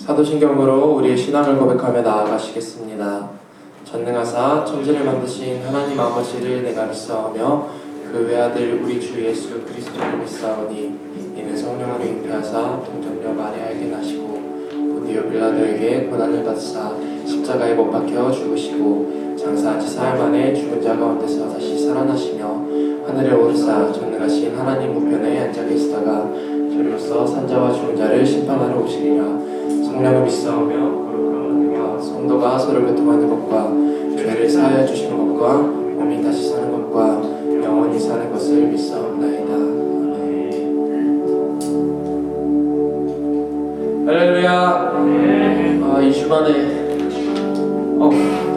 사도신경으로 우리의 신앙을 고백하며 나아가시겠습니다. 전능하사 천지를 만드신 하나님 아버지를 내가 믿사오며 그 외아들 우리 주 예수 그리스도를 믿사오니 이는 성령으로 잉태하사 동정녀 마리아에게 나시고 본디오 빌라도에게 고난을 받으사 십자가에 못 박혀 죽으시고 장사한 지 사흘 만에 죽은 자 가운데서 다시 살아나시며 하늘에 오르사 전능하신 하나님 우편에 앉아 계시다가 저리로서 산자와 죽은 자를 심판하러 오시리라. 성령을 믿사오며 거룩한 은혜와 성도가 서로 교통하는 것과 죄를 사하여 주시는 것과 몸이 다시 사는 것과 영원히 사는 것을 믿사옵나이다. 아멘. 할렐루야.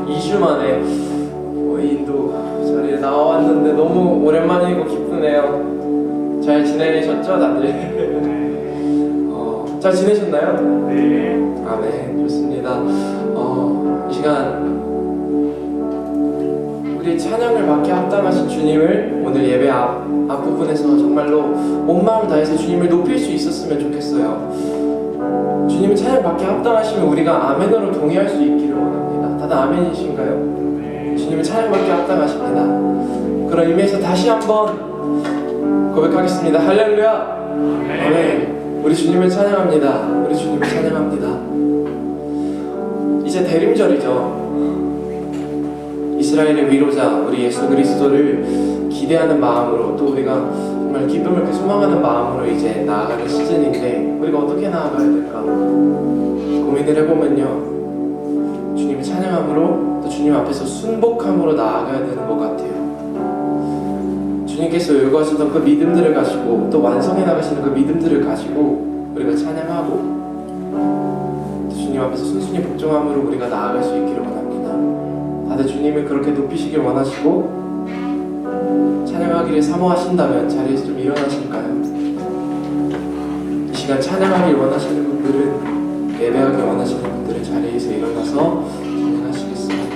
2주 만에 인도 자리에 나왔는데 너무 오랜만이고 기쁘네요. 잘 지내셨죠, 다들? 잘 지내셨나요? 네. 네, 좋습니다. 이 시간 우리 찬양을 받게 합당하신 주님을 오늘 예배 앞부분에서 정말로 온 마음 다해서 주님을 높일 수 있었으면 좋겠어요. 주님이 찬양 받게 합당하시면 우리가 아멘으로 동의할 수 있기를 원합니다. 다들 아멘이신가요? 네. 주님을 찬양 받게 합당하십니다. 그런 의미에서 다시 한번 고백하겠습니다. 할렐루야. 아멘. 우리 주님을 찬양합니다. 우리 주님을 찬양합니다. 이제 대림절이죠. 이스라엘의 위로자 우리 예수 그리스도를 기대하는 마음으로 또 우리가 정말 기쁨을 소망하는 마음으로 이제 나아가는 시즌인데 우리가 어떻게 나아가야 될까 고민을 해보면요, 주님을 찬양함으로 또 주님 앞에서 순복함으로 나아가야 되는 것 같아요. 주님께서 요구하시던 그 믿음들을 가지고 또 완성해 나가시는 그 믿음들을 가지고 우리가 찬양하고 또 주님 앞에서 순순히 복종함으로 우리가 나아갈 수 있기를 원합니다. 다들 주님을 그렇게 높이시길 원하시고 찬양하기를 사모하신다면 자리에서 좀 일어나실까요? 이 시간 찬양하기를 원하시는 분들은, 예배하기를 원하시는 분들은 자리에서 일어나서 찬양하시겠습니다.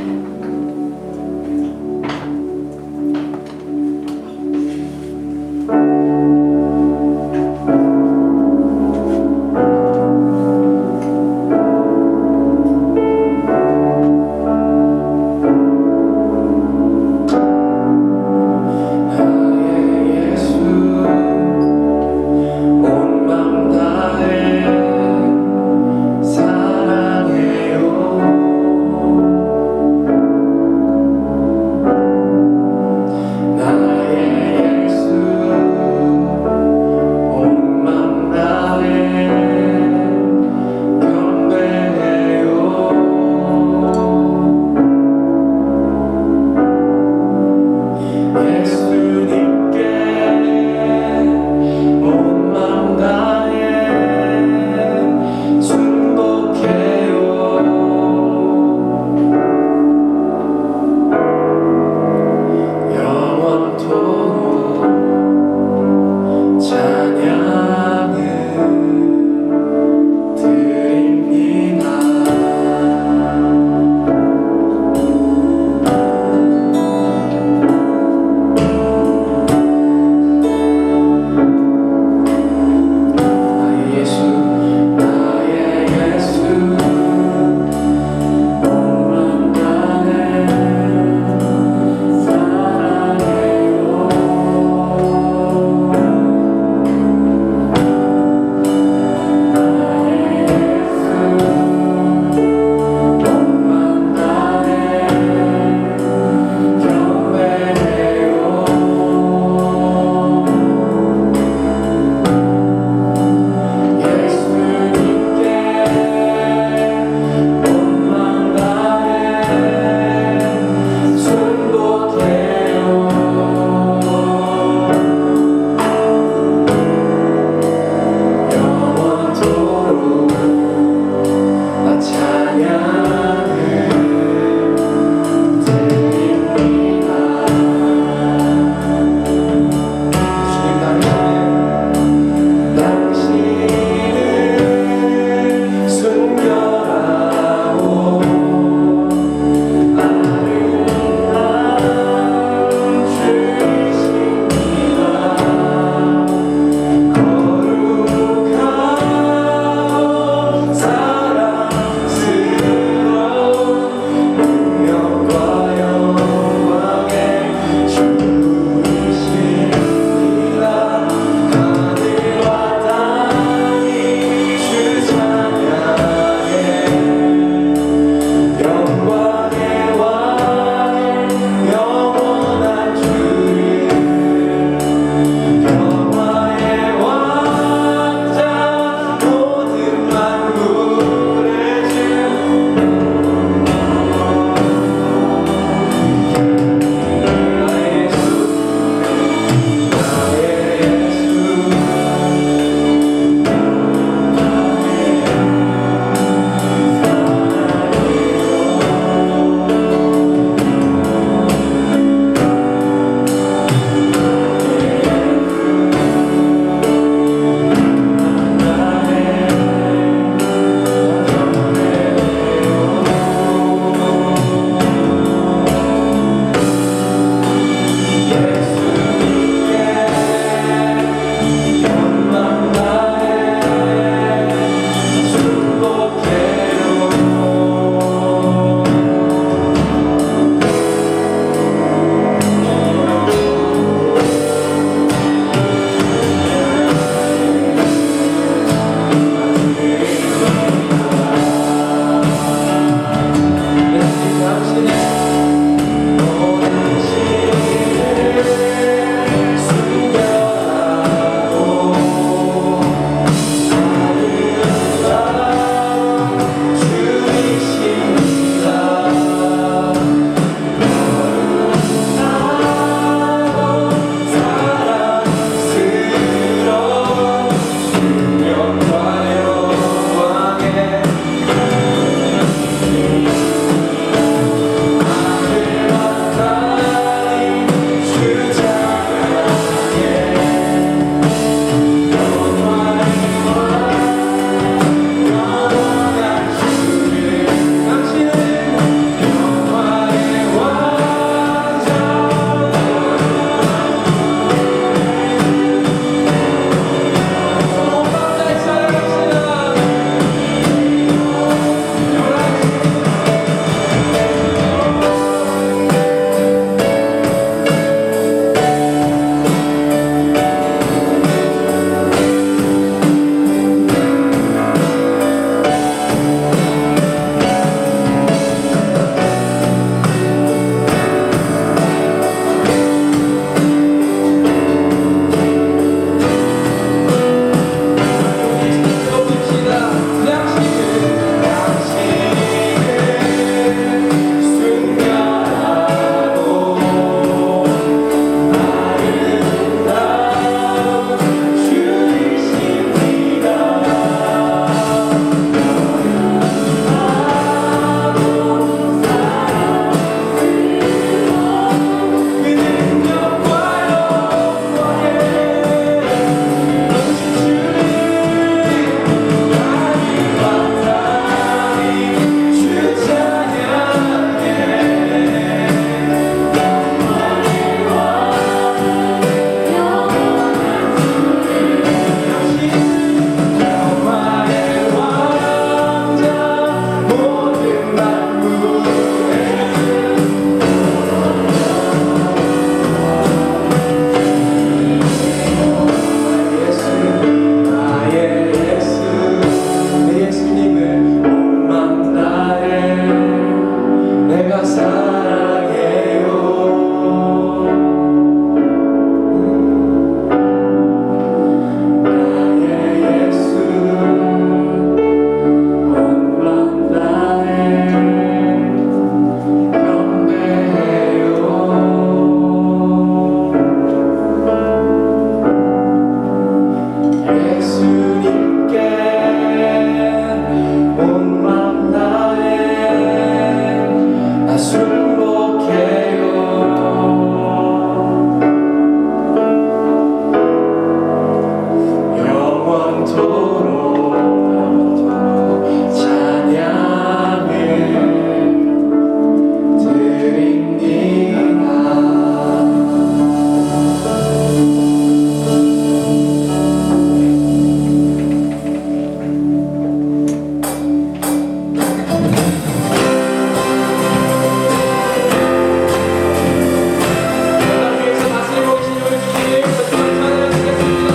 사랑해요. 영원토록 찬양을 드립니다. 다스리고 계신 우리 주님, 거듭 찬양하시겠습니다.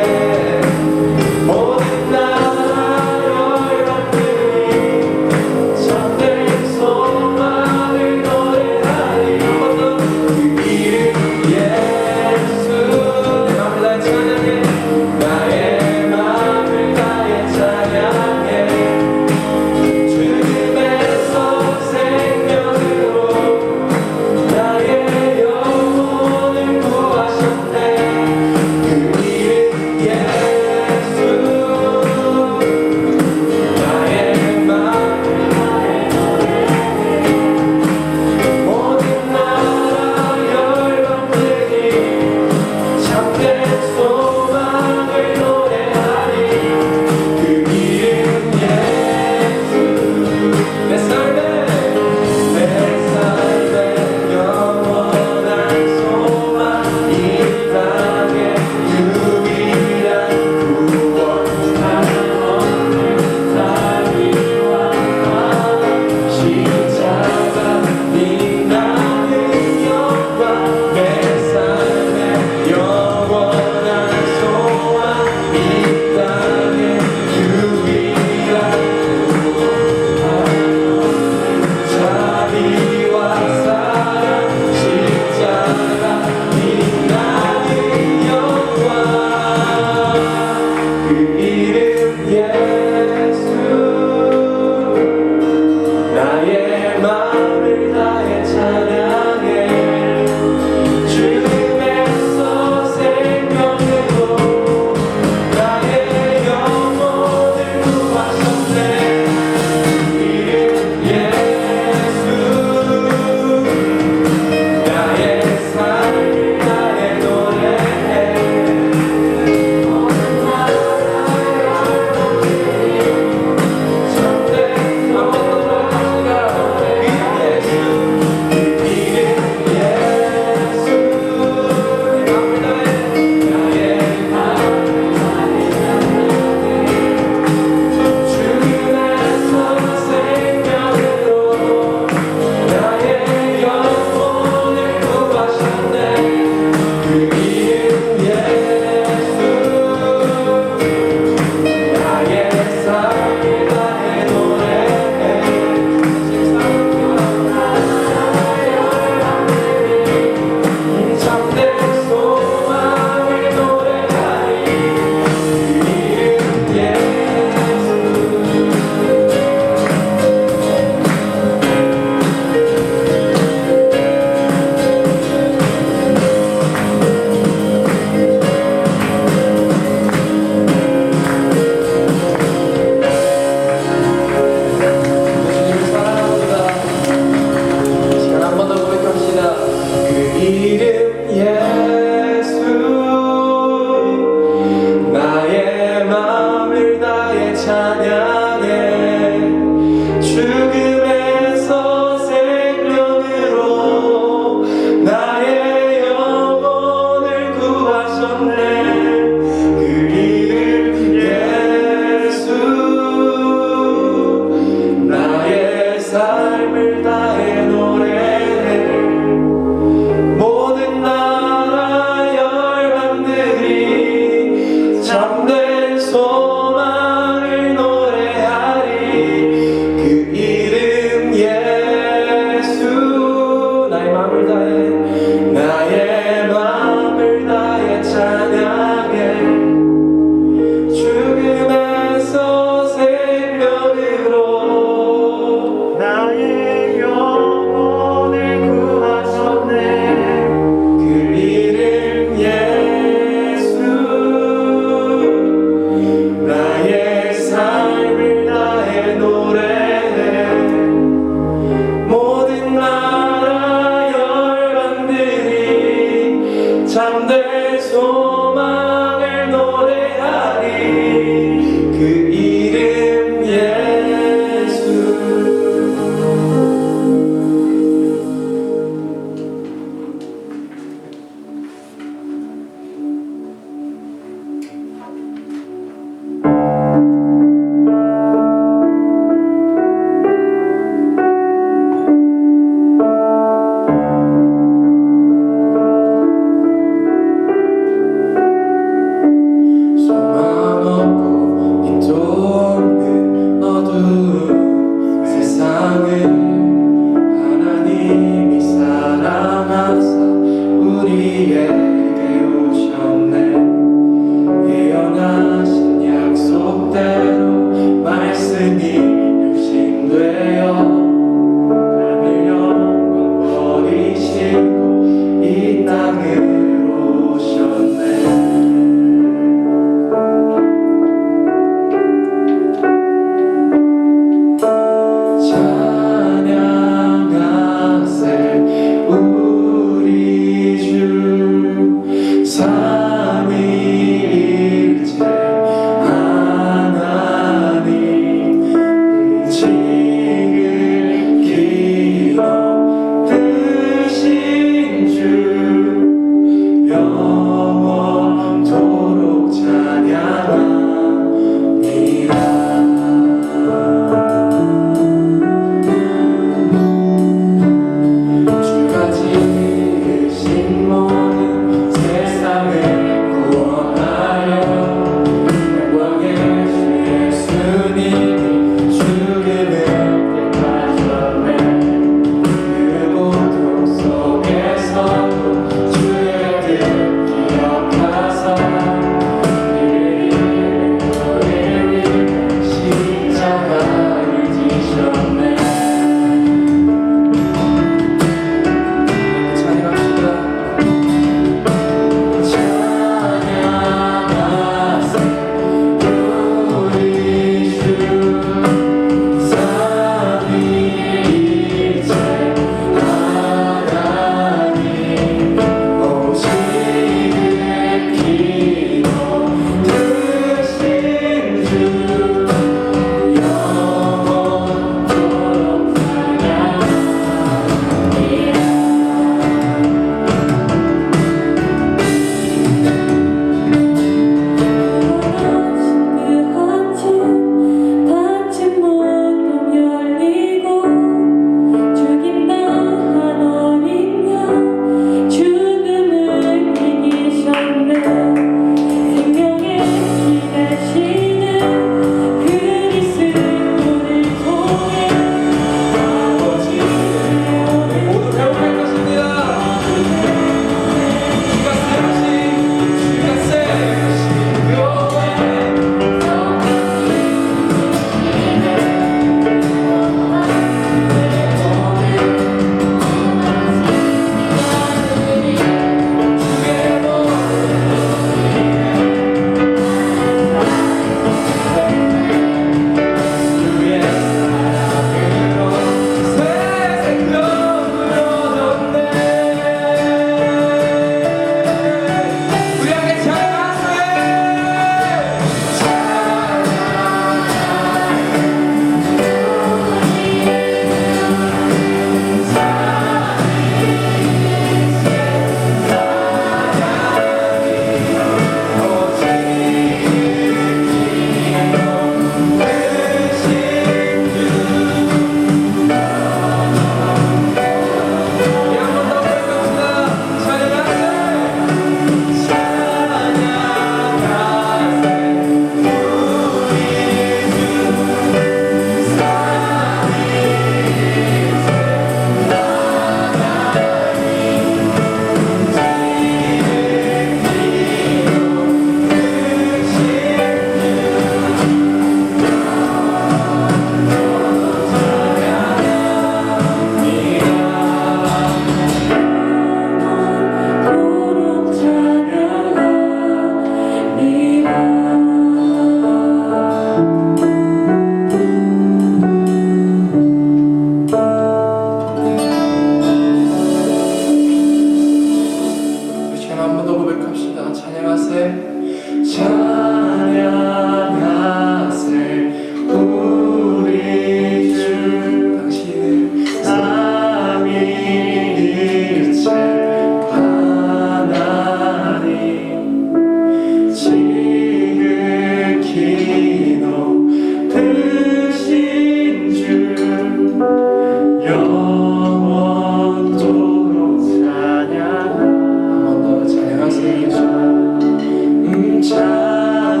찬양하세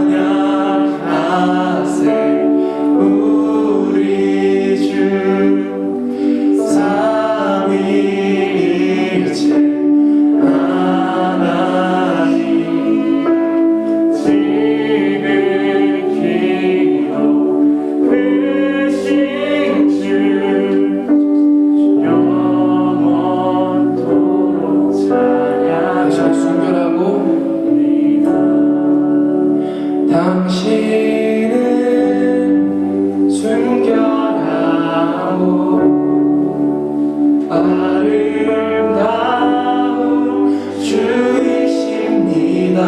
우리 주 삼위일체 하나님 지극히도 크신 주 영원토록 찬양하세 순결하고 당신은 순결하고 아름다운 주이십니다.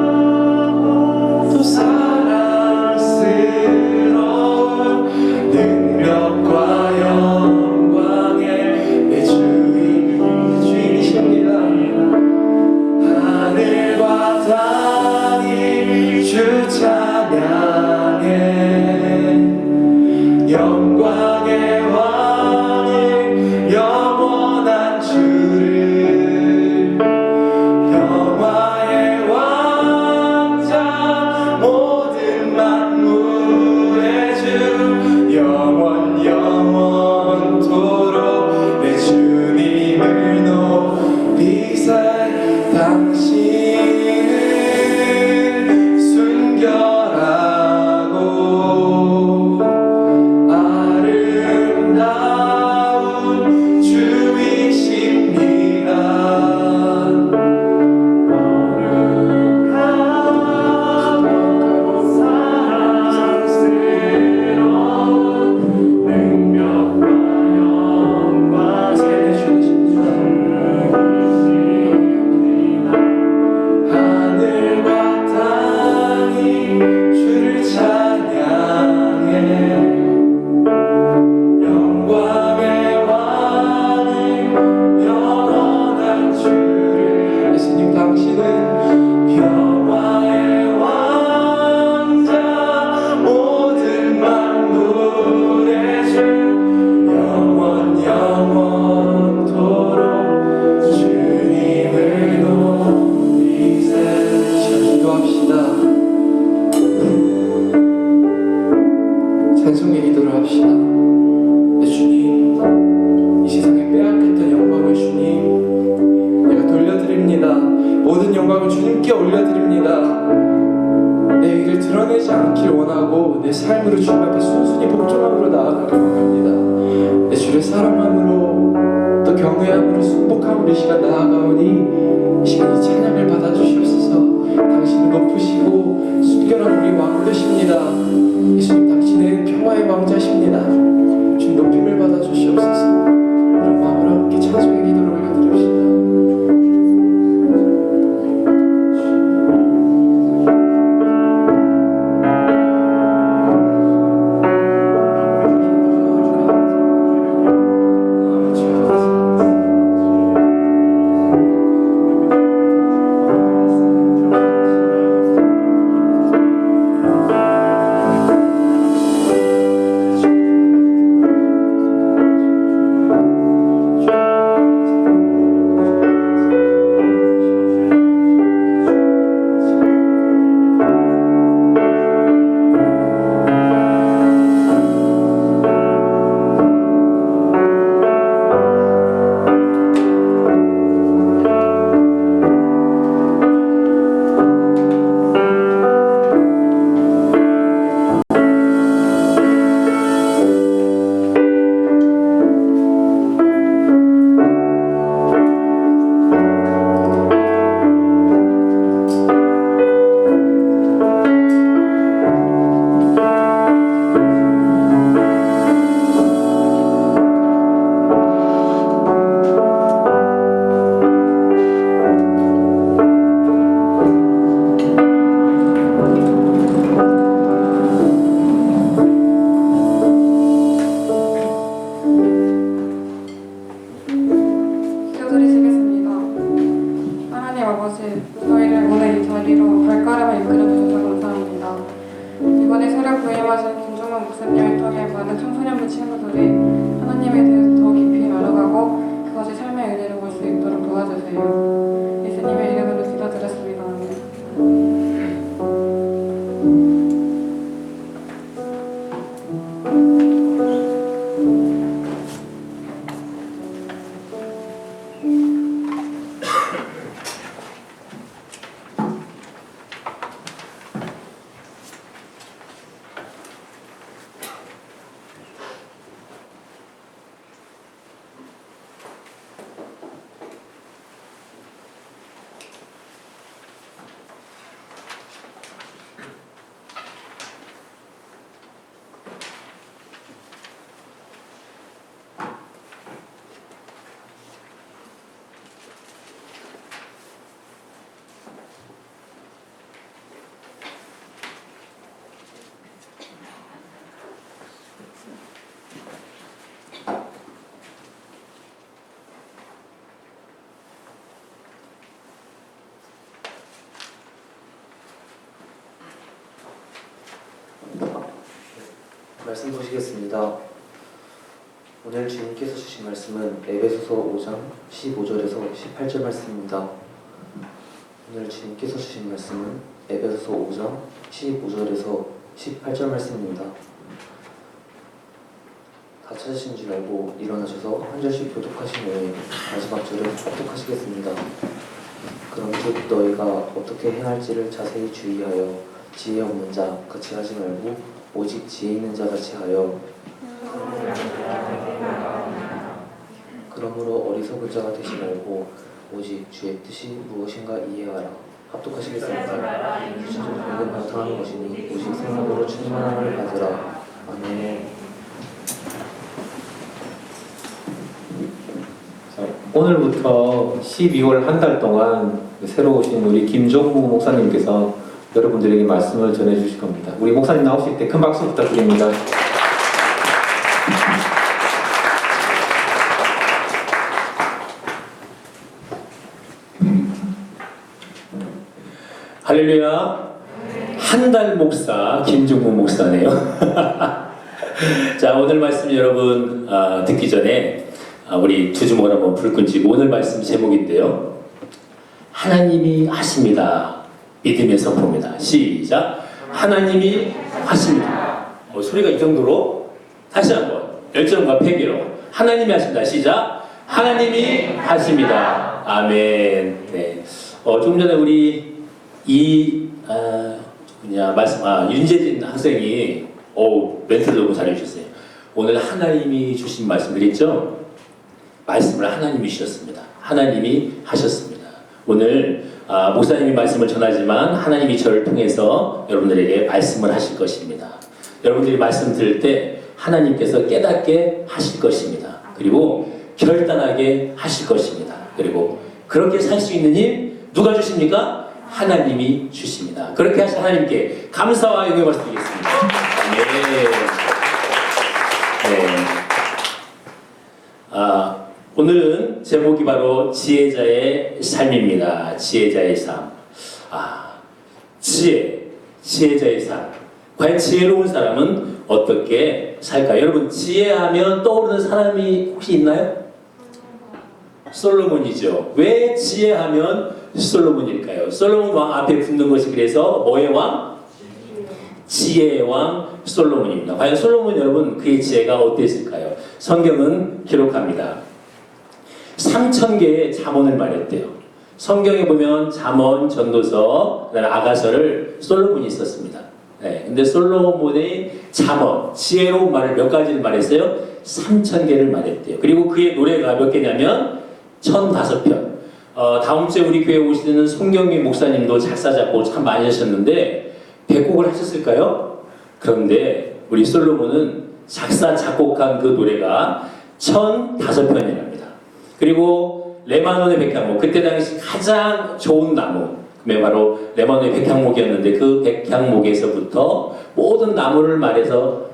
거룩하고 또 사랑스러운 능력과 영광의 내 주인이십니다. 하늘과 땅이 주 찬양해 영광의 왕이 영원한 주를 평화의 왕자 모든 만물의 주 영원토록 내 주님을 높이세. 당신은 순결하고 아름다운 주이십니다. 거룩하고 사랑스러운 능력과 영광의 주이십니다. 하늘과 땅이 주를 찬양해 영광의 왕이 영원한 주를. 예수님 당신은 평화의 왕자 모든 만물의 주 영원토록 주님을 높이세. 기도합시다. 찬송의 기도를 합시다. 내 주님, 이 세상에 빼앗겼던 영광을 주님 내가 돌려드립니다. 모든 영광을 주님께 올려드립니다. 내 일을 드러내지 않길 원하고 내 삶으로 주님 앞에 순순히 복종함으로 나아가길 원합니다. 내 주를 사랑함으로 또 경외함으로 순복함으로 이 시간 나아가오니 이 시간 이 찬양을 받아주시옵소서. 당신은 높으시고 순결한 우리 왕 되십니다. 예수님 당신은 평화의 왕자십니다. 주님 높임을 받아주시옵소서. 이런 마음으로 함께 찬송의 기도를 올려드립시다. 청소년부 친구들이 하나님에 대해서 더 깊이 알아가고 그것이 삶의 의미를 볼 수 있도록 도와주세요. 주세요. 예수님의 이름으로 기도드렸습니다. 말씀 보시겠습니다. 오늘 주님께서 주신 말씀은 에베소서 5장 15절에서 18절 말씀입니다. 오늘 주님께서 주신 말씀은 에베소서 5장 15절에서 18절 말씀입니다. 다 찾으신 줄 알고 일어나셔서 한 절씩 교독하신 후에 마지막 절을 교독하시겠습니다. 그런즉 너희가 어떻게 행할지를 자세히 주의하여 지혜 없는 자 같이 하지 말고 오직 지혜 있는 자 같이 하여 그러므로 어리석은 자가 되지 말고 오직 주의 뜻이 무엇인가 이해하라. 합독하시겠습니다. 주시는 복음 나타나는 것이니 오직 생명으로 충만함을 받으라. 아멘. 오늘부터 12월 한 달 동안 새로 오신 우리 김종무 목사님께서 여러분들에게 말씀을 전해주실 겁니다. 우리 목사님 나오실 때 큰 박수 부탁드립니다. 할렐루야. 한 달 목사 김종무 목사네요. 자, 오늘 말씀 여러분 듣기 전에 우리 두 주먹을 한번 불 끈지고 오늘 말씀 제목인데요. 하나님이 하십니다. 믿음의 선포입니다. 시작. 하나님이 하십니다. 소리가 이 정도로 다시 한번 열정과 패기로 하나님이 하십니다. 시작. 하나님이 하십니다. 아멘. 네. 조금 전에 우리 윤재진 학생이 멘트를 너무 잘해주셨어요. 오늘 하나님이 주신 말씀을 했죠? 말씀을 하나님이 주셨습니다. 하나님이 하셨습니다. 오늘 목사님이 말씀을 전하지만 하나님이 저를 통해서 여러분들에게 말씀을 하실 것입니다. 여러분들이 말씀 들을 때 하나님께서 깨닫게 하실 것입니다. 그리고 결단하게 하실 것입니다. 그리고 그렇게 살 수 있는 힘 누가 주십니까? 하나님이 주십니다. 그렇게 하신 하나님께 감사와 영광을 말씀드리겠습니다. 오늘은 제목이 바로 지혜자의 삶입니다. 지혜자의 삶. 지혜자의 삶. 과연 지혜로운 사람은 어떻게 살까요? 여러분, 지혜하면 떠오르는 사람이 혹시 있나요? 솔로몬이죠. 왜 지혜하면 솔로몬일까요? 솔로몬 왕 앞에 붙는 것이 그래서 뭐의 왕? 지혜의 왕 솔로몬입니다. 과연 솔로몬 여러분 그의 지혜가 어땠을까요? 성경은 기록합니다. 3,000개의 잠언을 말했대요. 성경에 보면 잠언, 전도서, 아가서를 솔로몬이 썼습니다. 네, 근데 솔로몬의 잠언, 지혜로운 말을 몇 가지를 말했어요? 3,000개를 말했대요. 그리고 그의 노래가 몇 개냐면 1,005편. 다음 주에 우리 교회 오시는 송경미 목사님도 작사, 작곡 참 많이 하셨는데 100곡을 하셨을까요? 그런데 우리 솔로몬은 작사, 작곡한 그 노래가 1,005편이랍니다. 그리고 레바논의 백향목, 그때 당시 가장 좋은 나무, 그게 바로 레바논의 백향목이었는데 그 백향목에서부터 모든 나무를 말해서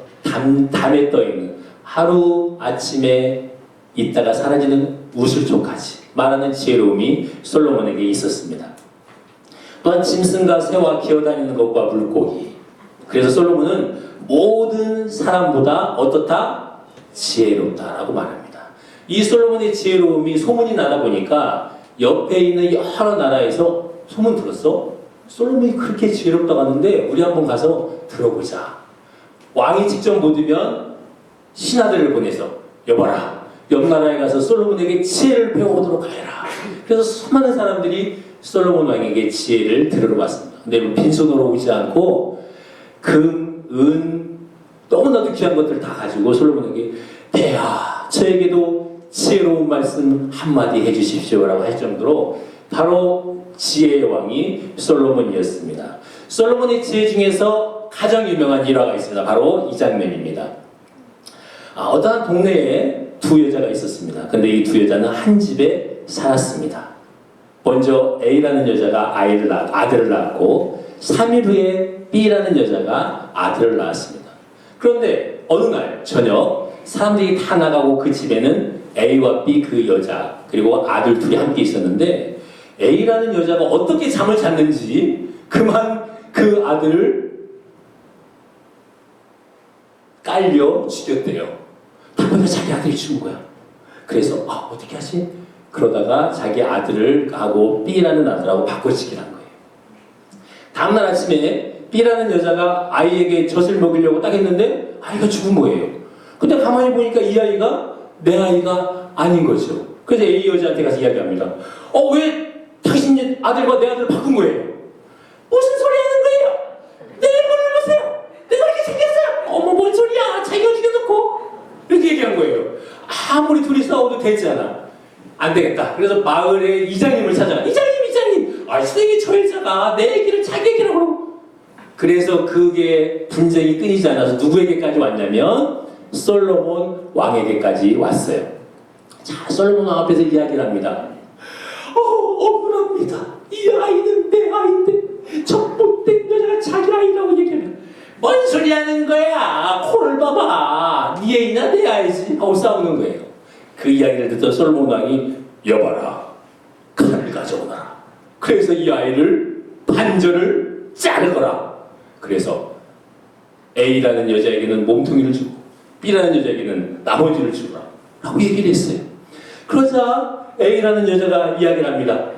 담에 떠있는 하루 아침에 있다가 사라지는 우슬초까지 말하는 지혜로움이 솔로몬에게 있었습니다. 또한 짐승과 새와 기어다니는 것과 물고기. 그래서 솔로몬은 모든 사람보다 어떻다? 지혜롭다라고 말합니다. 이 솔로몬의 지혜로움이 소문이 나다 보니까 옆에 있는 여러 나라에서 소문 들었어? 솔로몬이 그렇게 지혜롭다고 하는데 우리 한번 가서 들어보자. 왕이 직접 못 오면 신하들을 보내서 여봐라. 옆 나라에 가서 솔로몬에게 지혜를 배워오도록 하여라. 그래서 수많은 사람들이 솔로몬 왕에게 지혜를 들으러 왔습니다. 근데 빈손으로 오지 않고 금, 은, 너무나도 귀한 것들을 다 가지고 솔로몬에게 폐하, 저에게도 지혜로운 말씀 한마디 해주십시오라고 할 정도로 바로 지혜의 왕이 솔로몬이었습니다. 솔로몬의 지혜 중에서 가장 유명한 일화가 있습니다. 바로 이 장면입니다. 어떠한 동네에 두 여자가 있었습니다. 근데 이 두 여자는 한 집에 살았습니다. 먼저 A라는 여자가 아들을 낳았고 3일 후에 B라는 여자가 아들을 낳았습니다. 그런데 어느 날 저녁 사람들이 다 나가고 그 집에는 A와 B 그 여자 그리고 아들 둘이 함께 있었는데 A라는 여자가 어떻게 잠을 잤는지 그만 그 아들을 깔려 죽였대요. 보니까 자기 아들이 죽은 거야. 그래서 어떻게 하지? 그러다가 자기 아들을 하고 B라는 아들하고 바꿔치기를 한 거예요. 다음날 아침에 B라는 여자가 아이에게 젖을 먹이려고 딱 했는데 아이가 죽은 거예요. 근데 가만히 보니까 이 아이가 내 아이가 아닌 거죠. 그래서 A 여자한테 가서 이야기합니다. 왜 당신 아들과 내 아들을 바꾼 거예요? 무슨 소리 하는 거예요? 내 얼굴을 보세요. 내가 이렇게 생겼어요. 뭔 소리야. 자기가 죽여놓고. 이렇게 얘기한 거예요. 아무리 둘이 싸워도 되지 않아. 안 되겠다. 그래서 마을에 이장님을 찾아가. 이장님. 선생님이 저 여자가 내 얘기를 자기 얘기라고 그러고. 그래서 그게 분쟁이 끊이지 않아서 누구에게까지 왔냐면 솔로몬 왕에게까지 왔어요. 자, 솔로몬 왕 앞에서 이야기를 합니다. 억울합니다. 이 아이는 내 아이인데 저 못된 여자가 자기 아이라고 얘기하면 뭔 소리 하는 거야? 코를 봐봐. 네 애이나 내 아이지? 하고 싸우는 거예요. 그 이야기를 듣던 솔로몬 왕이 여봐라. 칼을 가져오너라. 그래서 이 아이를 반절을 자르거라. 그래서 A라는 여자에게는 몸통이를 주고 B라는 여자에게는 나머지를 주거라. 라고 얘기를 했어요. 그러자 A라는 여자가 이야기를 합니다.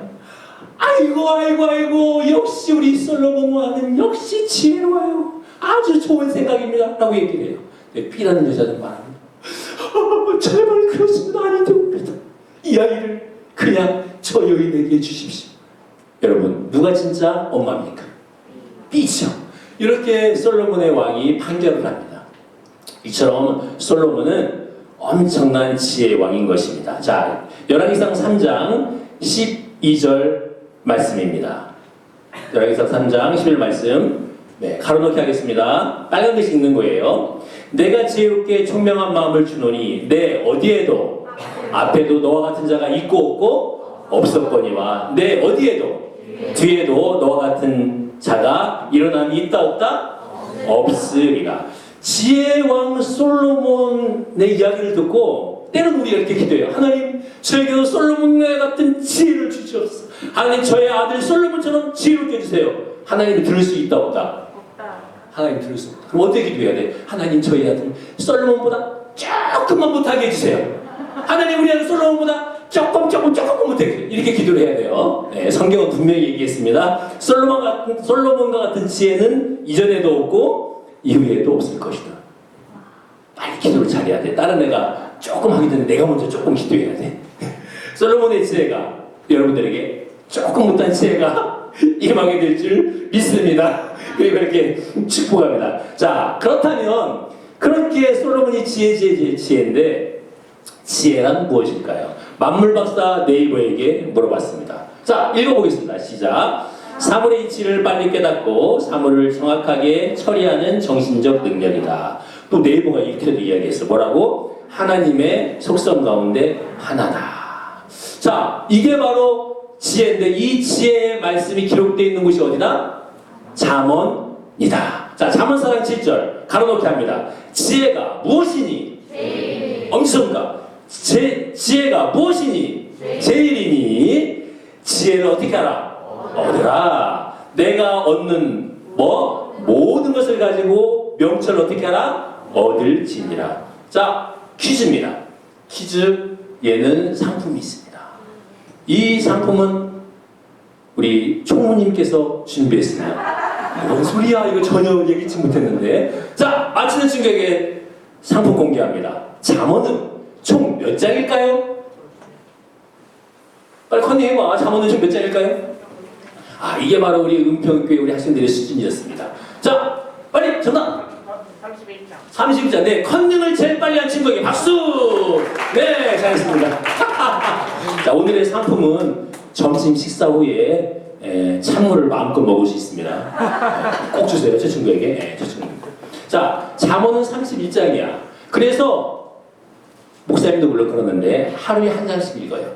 아이고 역시 우리 솔로몬 왕은 역시 지혜로워요. 아주 좋은 생각입니다. 라고 얘기를 해요. B라는 여자는 말합니다. 제발 그렇습니다. 아니되옵니다. 이 아이를 그냥 저 여인에게 주십시오. 여러분 누가 진짜 엄마입니까? B죠. 이렇게 솔로몬의 왕이 판결을 합니다. 이처럼 솔로몬은 엄청난 지혜의 왕인 것입니다. 자, 열왕기상 3장 12절 말씀입니다. 열왕기상 3장 11절 말씀 가로놓기 하겠습니다. 빨간 글씨 읽는 거예요. 내가 지혜롭게 총명한 마음을 주노니 내 어디에도 앞에도 너와 같은 자가 있고 없고 없었거니와 내 어디에도 뒤에도 너와 같은 자가 일어남이 있다 없다? 없으리라. 지혜왕 솔로몬의 이야기를 듣고 때로는 우리가 이렇게 기도해요. 하나님 저에게도 솔로몬과 같은 지혜를 주시옵소서. 하나님 저의 아들 솔로몬처럼 지혜롭게 해주세요. 하나님이 들을 수 있다 없다? 없다. 하나님 들을 수 없다. 그럼 어떻게 기도해야 돼? 하나님 저희 아들 솔로몬보다 조금만 못하게 해주세요. 하나님 우리 아들 솔로몬보다 조금 못하게 해주세요. 이렇게 기도를 해야 돼요. 성경은 분명히 얘기했습니다. 솔로몬과 같은 지혜는 이전에도 없고 이후에도 없을 것이다. 빨리 기도를 잘해야 돼. 다른 애가 조금 하기 전에 내가 먼저 조금 기도해야 돼. 솔로몬의 지혜가 여러분들에게 조금 못한 지혜가 임하게 될 줄 믿습니다. 그리고 이렇게 축복합니다. 자, 그렇다면 그렇게 솔로몬이 지혜인데 지혜란 무엇일까요? 만물박사 네이버에게 물어봤습니다. 자, 읽어보겠습니다. 시작. 사물의 이치를 빨리 깨닫고 사물을 정확하게 처리하는 정신적 능력이다. 또 네이버가 이렇게도 이야기했어. 뭐라고? 하나님의 속성 가운데 하나다. 자, 이게 바로 지혜인데 이 지혜의 말씀이 기록되어 있는 곳이 어디다? 잠언이다. 자, 잠언 4장 7절 가로놓기 합니다. 지혜가 무엇이니? 엄청가. 지혜가 무엇이니? 제일이니? 지혜를 어떻게 하라? 얻으라. 내가 얻는 모든 것을 가지고 명철을 어떻게 하라? 얻을지니라. 자, 퀴즈입니다. 퀴즈. 얘는 상품이 있습니다. 이 상품은 우리 총무님께서 준비했습니다. 뭔 소리야? 이거 전혀 예기치 못했는데. 자, 맞히는 친구에게 상품 공개합니다. 잠언은 총 몇 장일까요? 빨리 컨닝 해봐. 잠언은 총 몇 장일까요? 아, 이게 바로 우리 은평교회 우리 학생들의 수준이었습니다. 자, 빨리 정답! 31장. 31장. 네, 컨닝을 제일 빨리 한 친구에게 박수! 네, 잘했습니다. 자, 오늘의 상품은 점심 식사 후에 찬물을 마음껏 먹을 수 있습니다. 꼭 주세요, 저 친구에게. 저 친구. 자, 잠언은 31장이야. 그래서 목사님도 물론 그러는데 하루에 한 장씩 읽어요.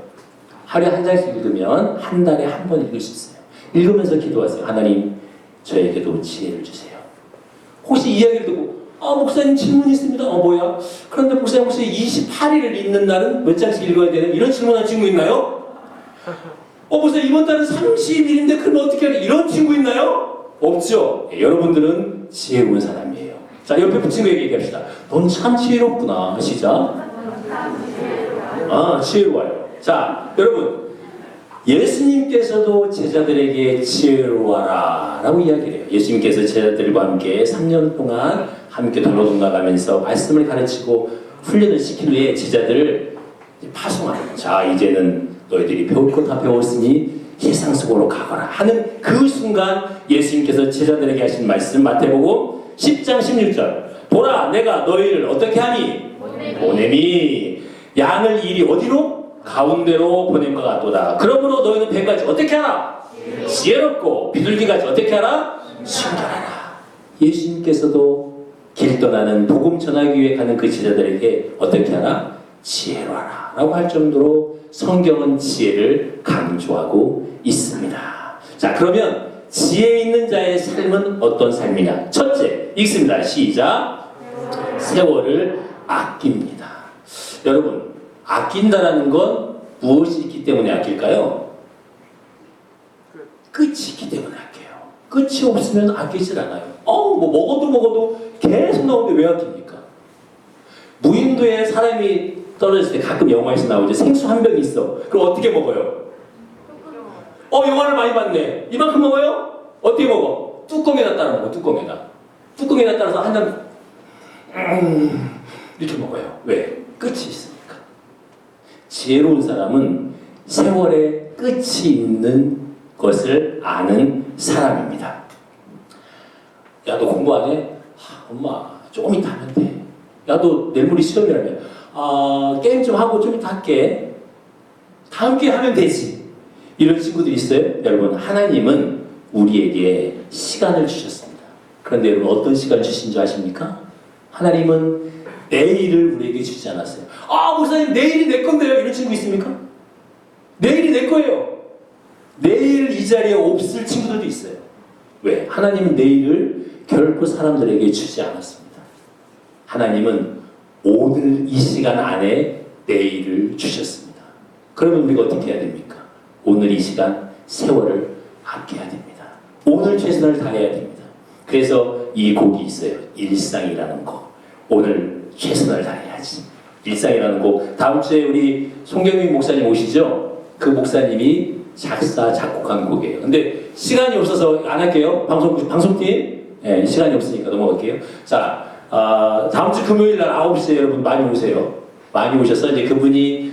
하루에 한 장씩 읽으면 한 달에 한 번 읽을 수 있어요. 읽으면서 기도하세요. 하나님, 저에게도 지혜를 주세요. 혹시 이야기를 듣고 목사님 질문 있습니다. 뭐야? 그런데 목사님 혹시 28일을 읽는 날은 몇 장씩 읽어야 되는 이런 질문한 친구 있나요? 목사님 이번 달은 30일인데 그러면 어떻게 하냐? 이런 친구 있나요? 없죠. 여러분들은 지혜로운 사람이에요. 자, 옆에 친구에게 얘기합시다. 넌 참 지혜롭구나. 시작. 지혜로워요. 자, 여러분, 예수님께서도 제자들에게 지혜로워라 라고 이야기를 해요. 예수님께서 제자들과 함께 3년 동안 함께 돌로동가가면서 말씀을 가르치고 훈련을 시킨 후에 제자들을 파송하는, 자, 이제는 너희들이 배울 것 다 배웠으니 세상 속으로 가거라 하는 그 순간 예수님께서 제자들에게 하신 말씀, 마태복음 10장 16절. 보라, 내가 너희를 어떻게 하니? 보냄이. 양을 이리 어디로? 가운데로 보냄과 같도다. 그러므로 너희는 뱀같이 어떻게 하라? 지혜롭고 비둘기같이 어떻게 하라? 순결하라. 예수님께서도 길 떠나는 복음 전하기 위해 가는 그 제자들에게 어떻게 하라? 지혜로하라 라고 할 정도로 성경은 지혜를 강조하고 있습니다. 자, 그러면 지혜 있는 자의 삶은 어떤 삶이냐? 첫째, 읽습니다. 시작. 세월을 아낍니다. 여러분, 아낀다라는 건 무엇이 있기 때문에 아낄까요? 끝이 있기 때문에 아껴요. 끝이 없으면 아끼질 않아요. 뭐 먹어도 계속 나오는데 왜 아낍니까? 무인도에 사람이 떨어졌을 때 가끔 영화에서 나오죠. 생수 한 병이 있어. 그럼 어떻게 먹어요? 영화를 많이 봤네. 이만큼 먹어요? 어떻게 먹어? 뚜껑에다 따라 먹어. 뚜껑에다 따라서 한 잔 이렇게 먹어요. 왜? 끝이 있으니까. 지혜로운 사람은 세월의 끝이 있는 것을 아는 사람입니다. 야, 너 공부 안 해? 엄마, 조금 이따 하면 돼. 야, 너 내일 모레 시험이라며. 게임 좀 하고 좀 이따 할게. 다음 기회에 하면 되지. 이런 친구들이 있어요. 여러분, 하나님은 우리에게 시간을 주셨습니다. 그런데 여러분, 어떤 시간을 주신 줄 아십니까? 하나님은 내일을 우리에게 주지 않았어요. 목사님, 내일이 내 건데요. 이런 친구 있습니까? 내일이 내 거예요. 내일 이 자리에 없을 친구들도 있어요. 왜? 하나님은 내일을 결코 사람들에게 주지 않았습니다. 하나님은 오늘 이 시간 안에 내일을 주셨습니다. 그러면 우리가 어떻게 해야 됩니까? 오늘 이 시간 세월을 아껴야 됩니다. 오늘 최선을 다해야 됩니다. 그래서 이 곡이 있어요. 일상이라는 곡. 오늘 최선을 다해야지. 일상이라는 곡. 다음 주에 우리 송경민 목사님 오시죠? 그 목사님이 작사, 작곡한 곡이에요. 근데 시간이 없어서 안 할게요. 방송팀. 시간이 없으니까 넘어갈게요. 자, 다음 주 금요일 날 9시에 여러분 많이 오세요. 많이 오셔서 이제 그분이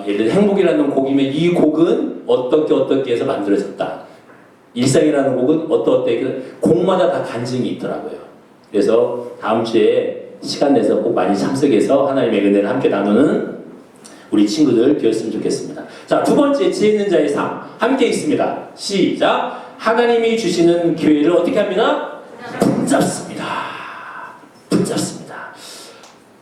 예를 들어 행복이라는 곡이면 이 곡은 어떻게 해서 만들어졌다. 일상이라는 곡은 어떻게 곡마다 다 간증이 있더라고요. 그래서 다음 주에 시간 내서 꼭 많이 참석해서 하나님의 은혜를 함께 나누는 우리 친구들 되었으면 좋겠습니다. 자, 두 번째 지혜 있는 자의 삶 함께 있습니다. 시작. 하나님이 주시는 기회를 어떻게 합니다? 붙잡습니다.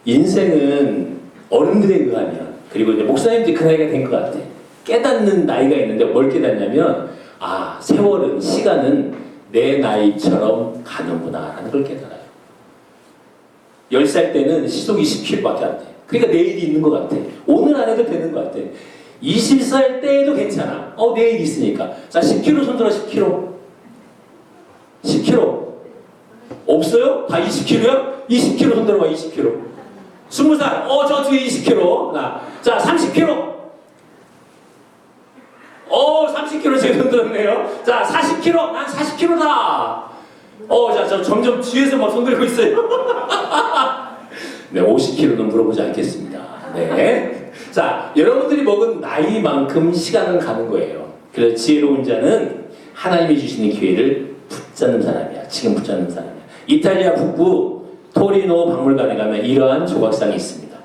인생은 어른들에 의하면, 그리고 이제 목사님들이 그 나이가 된 것 같아. 깨닫는 나이가 있는데 뭘 깨닫냐면, 세월은, 시간은 내 나이처럼 가는구나 라는 걸 깨달아요. 10살 때는 시속 20km밖에 안 돼. 그러니까 내일이 있는 것 같아. 오늘 안 해도 되는 것 같아. 20살 때에도 괜찮아. 내일 있으니까. 자, 10km 손들어. 10km. 없어요? 다 20km야? 20km 손들어봐. 20km. 20살. 저 뒤에 20km. 자, 30km. 30kg 지금 들었네요. 자, 40kg. 난 40kg다. 자, 저 점점 뒤에서 막 손들고 있어요. 네, 50kg는 물어보지 않겠습니다. 네. 자, 여러분들이 먹은 나이만큼 시간은 가는 거예요. 그래서 지혜로운 자는 하나님이 주시는 기회를 붙잡는 사람이야. 지금 붙잡는 사람이야. 이탈리아 북부 토리노 박물관에 가면 이러한 조각상이 있습니다.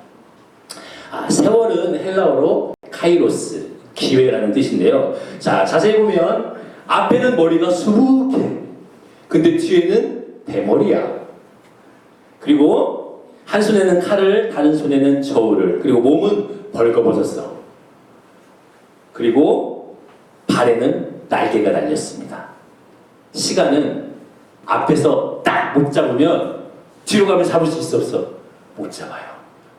세월은 헬라어로 카이로스, 기회라는 뜻인데요. 자, 자세히 보면 앞에는 머리가 수북해. 근데 뒤에는 대머리야. 그리고 한 손에는 칼을, 다른 손에는 저울을. 그리고 몸은 벌거벗었어. 그리고 발에는 날개가 달렸습니다. 시간은 앞에서 딱 못 잡으면 뒤로 가면 잡을 수 있어 없어? 못 잡아요.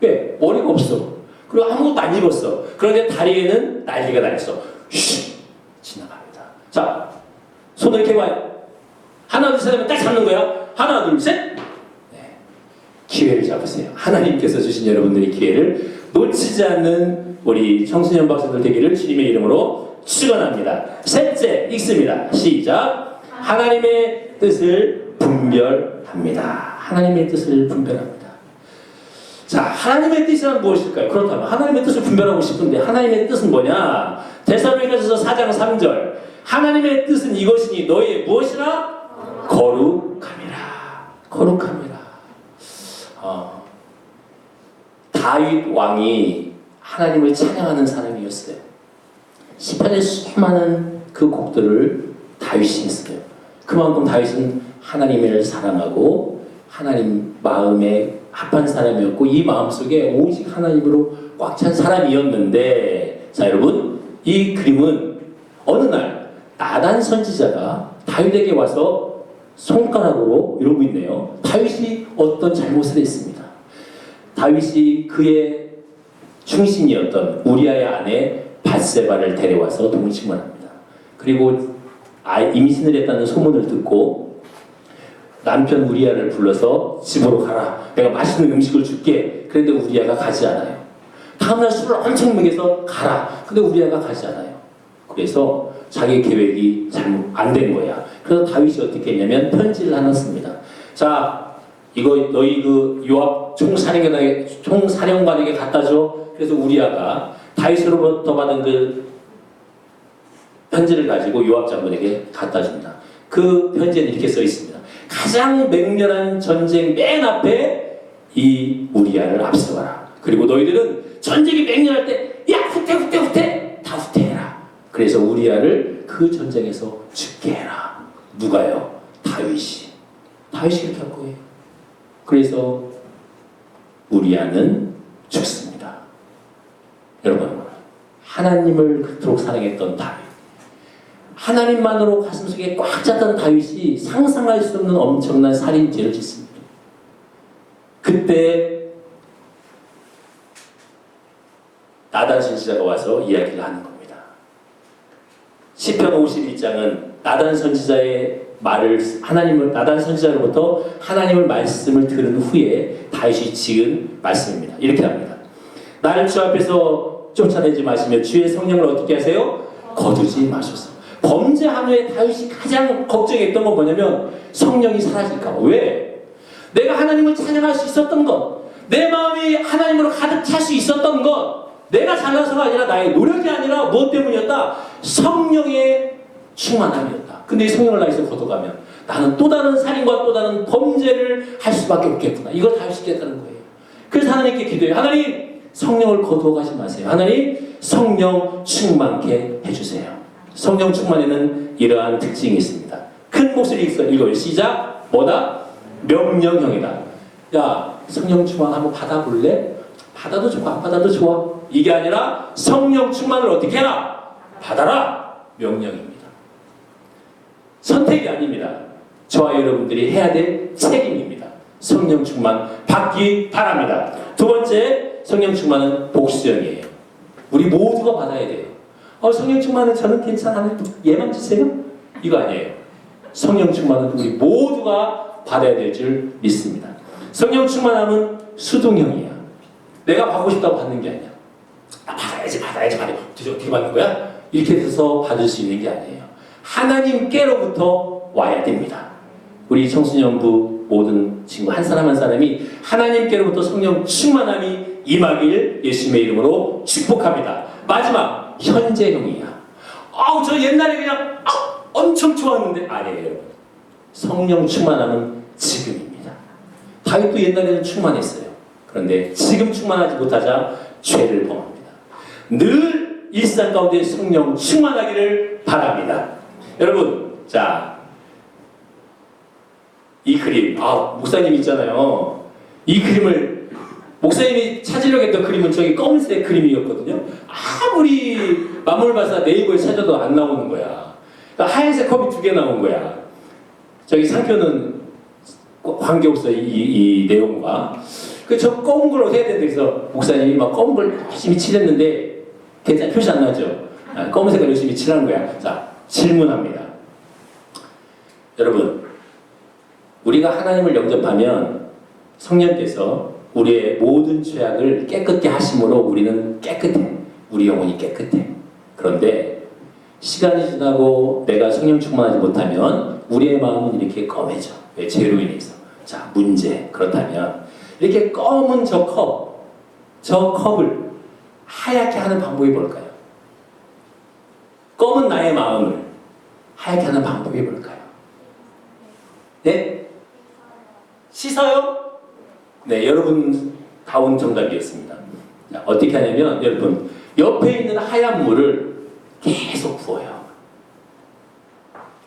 왜? 머리가 없어. 그리고 아무것도 안 입었어. 그런데 다리에는 날개가 달렸어. 슉 지나갑니다. 자, 손을 이렇게 봐요. 하나 둘 셋 하면 딱 잡는 거야. 하나 둘 셋. 네. 기회를 잡으세요. 하나님께서 주신 여러분들의 기회를 놓치지 않는 우리 청소년 박사들 되기를 주님의 이름으로 축원합니다. 셋째 읽습니다. 시작. 하나님의 뜻을 분별합니다. 하나님의 뜻을 분별합니다. 자, 하나님의 뜻이란 무엇일까요? 그렇다면 하나님의 뜻을 분별하고 싶은데 하나님의 뜻은 뭐냐? 데살로니가전서 4장 3절. 하나님의 뜻은 이것이니 너희의 무엇이라? 거룩함이라. 거룩함이라. 다윗 왕이 하나님을 찬양하는 사람이었어요. 시편에 수많은 그 곡들을 다윗이 했어요. 그만큼 다윗은 하나님을 사랑하고 하나님 마음에 합한 사람이었고 이 마음속에 오직 하나님으로 꽉 찬 사람이었는데, 자 여러분, 이 그림은 어느 날 나단 선지자가 다윗에게 와서 손가락으로 이러고 있네요. 다윗이 어떤 잘못을 했습니다. 다윗이 그의 충신이었던 우리아의 아내 밧세바를 데려와서 동침을 합니다. 그리고 임신을 했다는 소문을 듣고 남편 우리아를 불러서 집으로 가라. 내가 맛있는 음식을 줄게. 그런데 우리아가 가지 않아요. 다음날 술을 엄청 먹여서 가라. 근데 우리아가 가지 않아요. 그래서 자기 계획이 잘못 안 된 거야. 그래서 다윗이 어떻게 했냐면 편지를 하나 씁니다. 자, 이거 너희 그 요압 총사령관에게 갖다 줘. 그래서 우리아가 다윗으로부터 받은 그 편지를 가지고 요압 장군에게 갖다 준다. 그 편지에는 이렇게 써 있습니다. 가장 맹렬한 전쟁 맨 앞에 이 우리아를 앞서가라. 그리고 너희들은 전쟁이 맹렬할 때 야 후퇴 다 후퇴해라. 그래서 우리아를 그 전쟁에서 죽게 해라. 누가요? 다윗이 이렇게 한 거예요. 그래서 우리아는 죽습니다. 여러분, 하나님을 그토록 사랑했던 다윗, 하나님만으로 가슴속에 꽉 찼던 다윗이 상상할 수 없는 엄청난 살인죄를 짓습니다. 그때 나단 선지자가 와서 이야기를 하는 겁니다. 시편 51장은 나단 선지자의 말을 나단 선지자로부터 하나님의 말씀을 들은 후에 다윗이 지은 말씀입니다. 이렇게 합니다. 나를 주 앞에서 쫓아내지 마시며 주의 성령을 어떻게 하세요? 거두지 마소서. 범죄한 후에 다윗이 가장 걱정했던 건 뭐냐면 성령이 사라질까 봐. 왜? 내가 하나님을 찬양할 수 있었던 것, 내 마음이 하나님으로 가득 찰 수 있었던 것, 내가 잘나서가 아니라 나의 노력이 아니라 무엇 때문이었다? 성령의 충만함이었다. 근데 이 성령을 나에서 걷어가면 나는 또 다른 살인과 또 다른 범죄를 할 수밖에 없겠구나. 이걸 다윗이 깨달은 거예요. 그래서 하나님께 기도해요. 하나님, 성령을 거두어 가지 마세요. 하나님, 성령 충만케 해주세요. 성령 충만에는 이러한 특징이 있습니다. 큰 목소리 읽어요. 시작. 뭐다? 명령형이다. 야, 성령 충만 한번 받아볼래? 받아도 좋아, 안 받아도 좋아. 이게 아니라 성령 충만을 어떻게 해라? 받아라. 명령입니다. 선택이 아닙니다. 저와 여러분들이 해야 될 책임입니다. 성령 충만 받기 바랍니다. 두 번째, 성령 충만은 복수형이에요. 우리 모두가 받아야 돼요. 성령 충만은 저는 괜찮아요. 얘만 주세요. 이거 아니에요. 성령 충만은 우리 모두가 받아야 될 줄 믿습니다. 성령 충만함은 수동형이야. 내가 받고 싶다고 받는 게 아니야. 받아야지. 도대체 어떻게 받는 거야? 이렇게 돼서 받을 수 있는 게 아니에요. 하나님께로부터 와야 됩니다. 우리 청소년부 모든 친구 한 사람 한 사람이 하나님께로부터 성령 충만함이 임하길 예수님의 이름으로 축복합니다. 마지막 현재형이야. 아우 저 옛날에 그냥 엄청 좋았는데 아니에요 여러분. 성령 충만함은 지금입니다. 다윗도 옛날에는 충만했어요. 그런데 지금 충만하지 못하자 죄를 범합니다. 늘 일상 가운데 성령 충만하기를 바랍니다. 여러분 자, 이 그림 목사님 있잖아요. 이 그림을 목사님이 찾으려고 했던 그림은 저기 검은색 그림이었거든요. 아무리 만물바사 네이버에 찾아도 안 나오는 거야. 그러니까 하얀색 컵이 2개 나온 거야. 저기 상표는 관계없어 이 내용과. 저 검은 걸 어떻게 해야 되는데 그래서 목사님이 막 검은 걸 열심히 칠했는데 표시 안 나죠. 검은색을 열심히 칠한 거야. 자, 질문합니다. 여러분, 우리가 하나님을 영접하면 성령께서 우리의 모든 죄악을 깨끗게 하심으로 우리는 깨끗해. 우리 영혼이 깨끗해. 그런데 시간이 지나고 내가 성령 충만하지 못하면 우리의 마음은 이렇게 검해져. 왜? 죄로 인해서. 자, 문제. 그렇다면 이렇게 검은 저 컵을 하얗게 하는 방법이 뭘까요? 검은 나의 마음을 하얗게 하는 방법이 뭘까요? 네? 씻어요? 네, 여러분 다운 정답이었습니다. 자, 어떻게 하냐면 여러분 옆에 있는 하얀 물을 계속 부어요.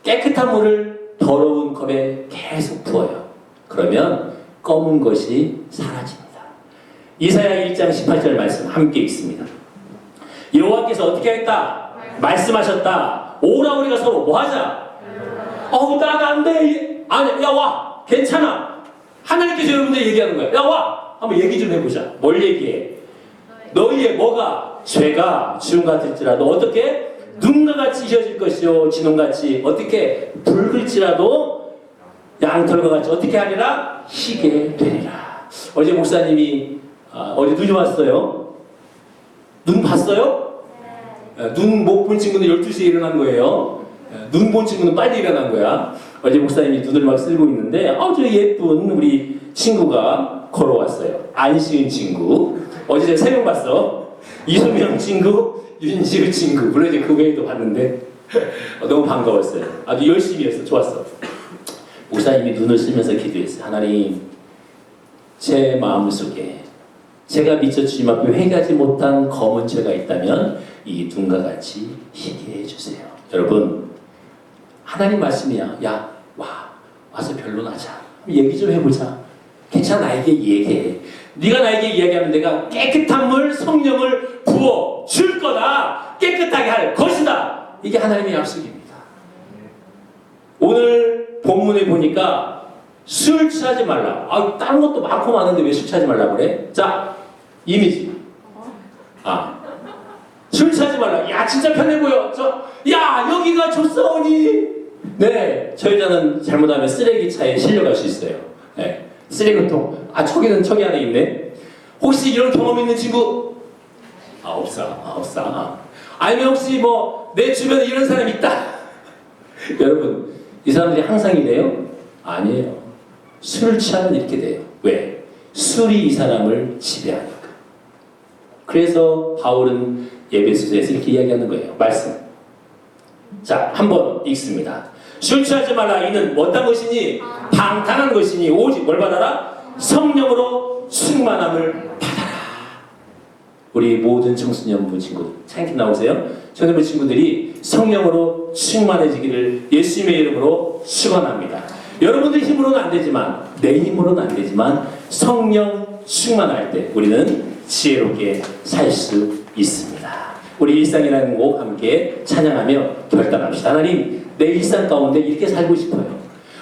깨끗한 물을 더러운 컵에 계속 부어요. 그러면 검은 것이 사라집니다. 이사야 1장 18절 말씀 함께 읽습니다. 여호와께서 어떻게 하겠다? 말씀하셨다. 오라 우리가 서로 뭐 하자? 나가 안 돼. 아니, 야 와. 괜찮아. 하나님께서 여러분들 얘기하는 거야. 야 와. 한번 얘기 좀 해보자. 뭘 얘기해? 너희의 뭐가? 죄가 주름 같을지라도 어떻게? 눈과 같이 이어질 것이요 진홍같이 어떻게? 붉을지라도 양털과 같이 어떻게 하리라? 희게 되리라. 어제 목사님이 어제 눈이 왔어요. 눈 봤어요? 눈 못 본 친구는 12시에 일어난 거예요. 눈 본 친구는 빨리 일어난 거야. 어제 목사님이 눈을 막 쓸고 있는데 아주 예쁜 우리 친구가 걸어왔어요. 안시은 친구. 어제 제가 3명 봤어. 이소명 친구, 윤지우 친구. 물론 이제 그 외에도 봤는데 너무 반가웠어요. 아주 열심히 했어. 좋았어. 목사님이 눈을 쓰면서 기도했어요. 하나님, 제 마음속에 제가 미처 주님 앞에 회개하지 못한 검은 죄가 있다면 이 눈과 같이 희게 해주세요. 여러분, 하나님 말씀이야. 야, 와서 변론하자. 얘기 좀 해보자. 괜찮아, 나에게 얘기해. 네가 나에게 이야기하면 내가 깨끗한 물, 성령을 부어 줄 거다. 깨끗하게 할 것이다. 이게 하나님의 약속입니다. 오늘 본문에 보니까 술 취하지 말라. 다른 것도 많고 많은데 왜 술 취하지 말라 그래? 자, 이미지. 술 취하지 말라. 야, 진짜 편해 보여. 야, 여기가 좋사오니. 네, 저 여자는 잘못하면 쓰레기차에 실려갈 수 있어요. 네, 쓰레기통. 저기 안에 있네. 혹시 이런 경험 있는 친구? 없어. 아니면 혹시 내 주변에 이런 사람 있다? 여러분, 이 사람들이 항상 이래요? 아니에요. 술을 취하면 이렇게 돼요. 왜? 술이 이 사람을 지배하니까. 그래서 바울은 에베소서에서 이렇게 이야기하는 거예요. 말씀. 자, 한번 읽습니다. 술 취하지 말라. 이는 어떤 것이니? 방탕한 것이니 오직 뭘 받아라? 성령으로 충만함을 받아라. 우리 모든 청소년부 친구들 창기 나오세요. 청소년부 친구들이 성령으로 충만해지기를 예수님의 이름으로 축원합니다. 여러분들 힘으로는 안 되지만 내 힘으로는 안 되지만 성령 충만할 때 우리는 지혜롭게 살 수 있습니다. 우리 일상이라는 곡 함께 찬양하며 결단합시다. 하나님, 내 일상 가운데 이렇게 살고 싶어요.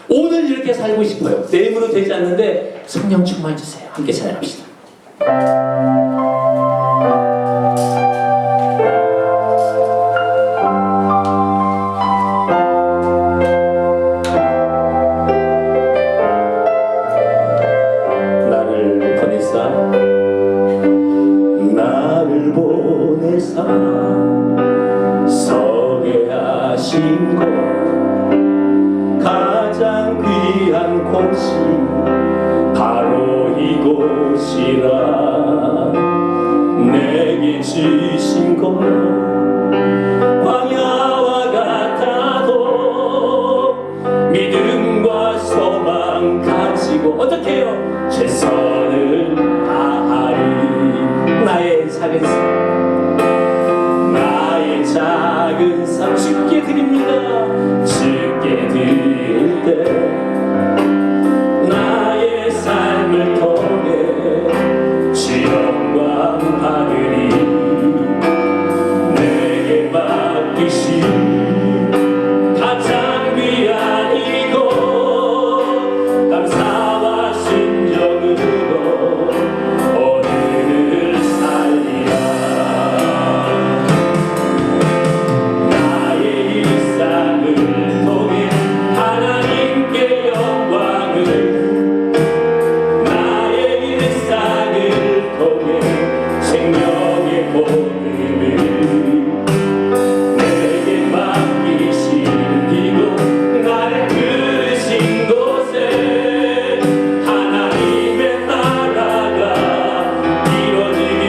오늘 이렇게 살고 싶어요. 내 힘으로 되지 않는데 성령 충만 주세요. 함께 찬양합시다. 나를 보내사 가장 귀한 곳이 바로 이곳이라 내게 주신 것 광야와 같아도 믿음과 소망 가지고 어떻게 해요? 최선을 다하리. 나의 작은 삶 나의 작은 삶 주께 드립니다. 주께 드릴 때 나의 삶을 통해 주 영광 받으리. 내게 맡기신 가장 귀한 이곳 감사와 순종으로 오늘을 살리라. 나의 일상을 통해 하나님께 영광을 나의 일상을 통해 생명의 복음을 내게 맡기신 이곳 나를 부르신 곳에 하나님의 나라가 이루어지길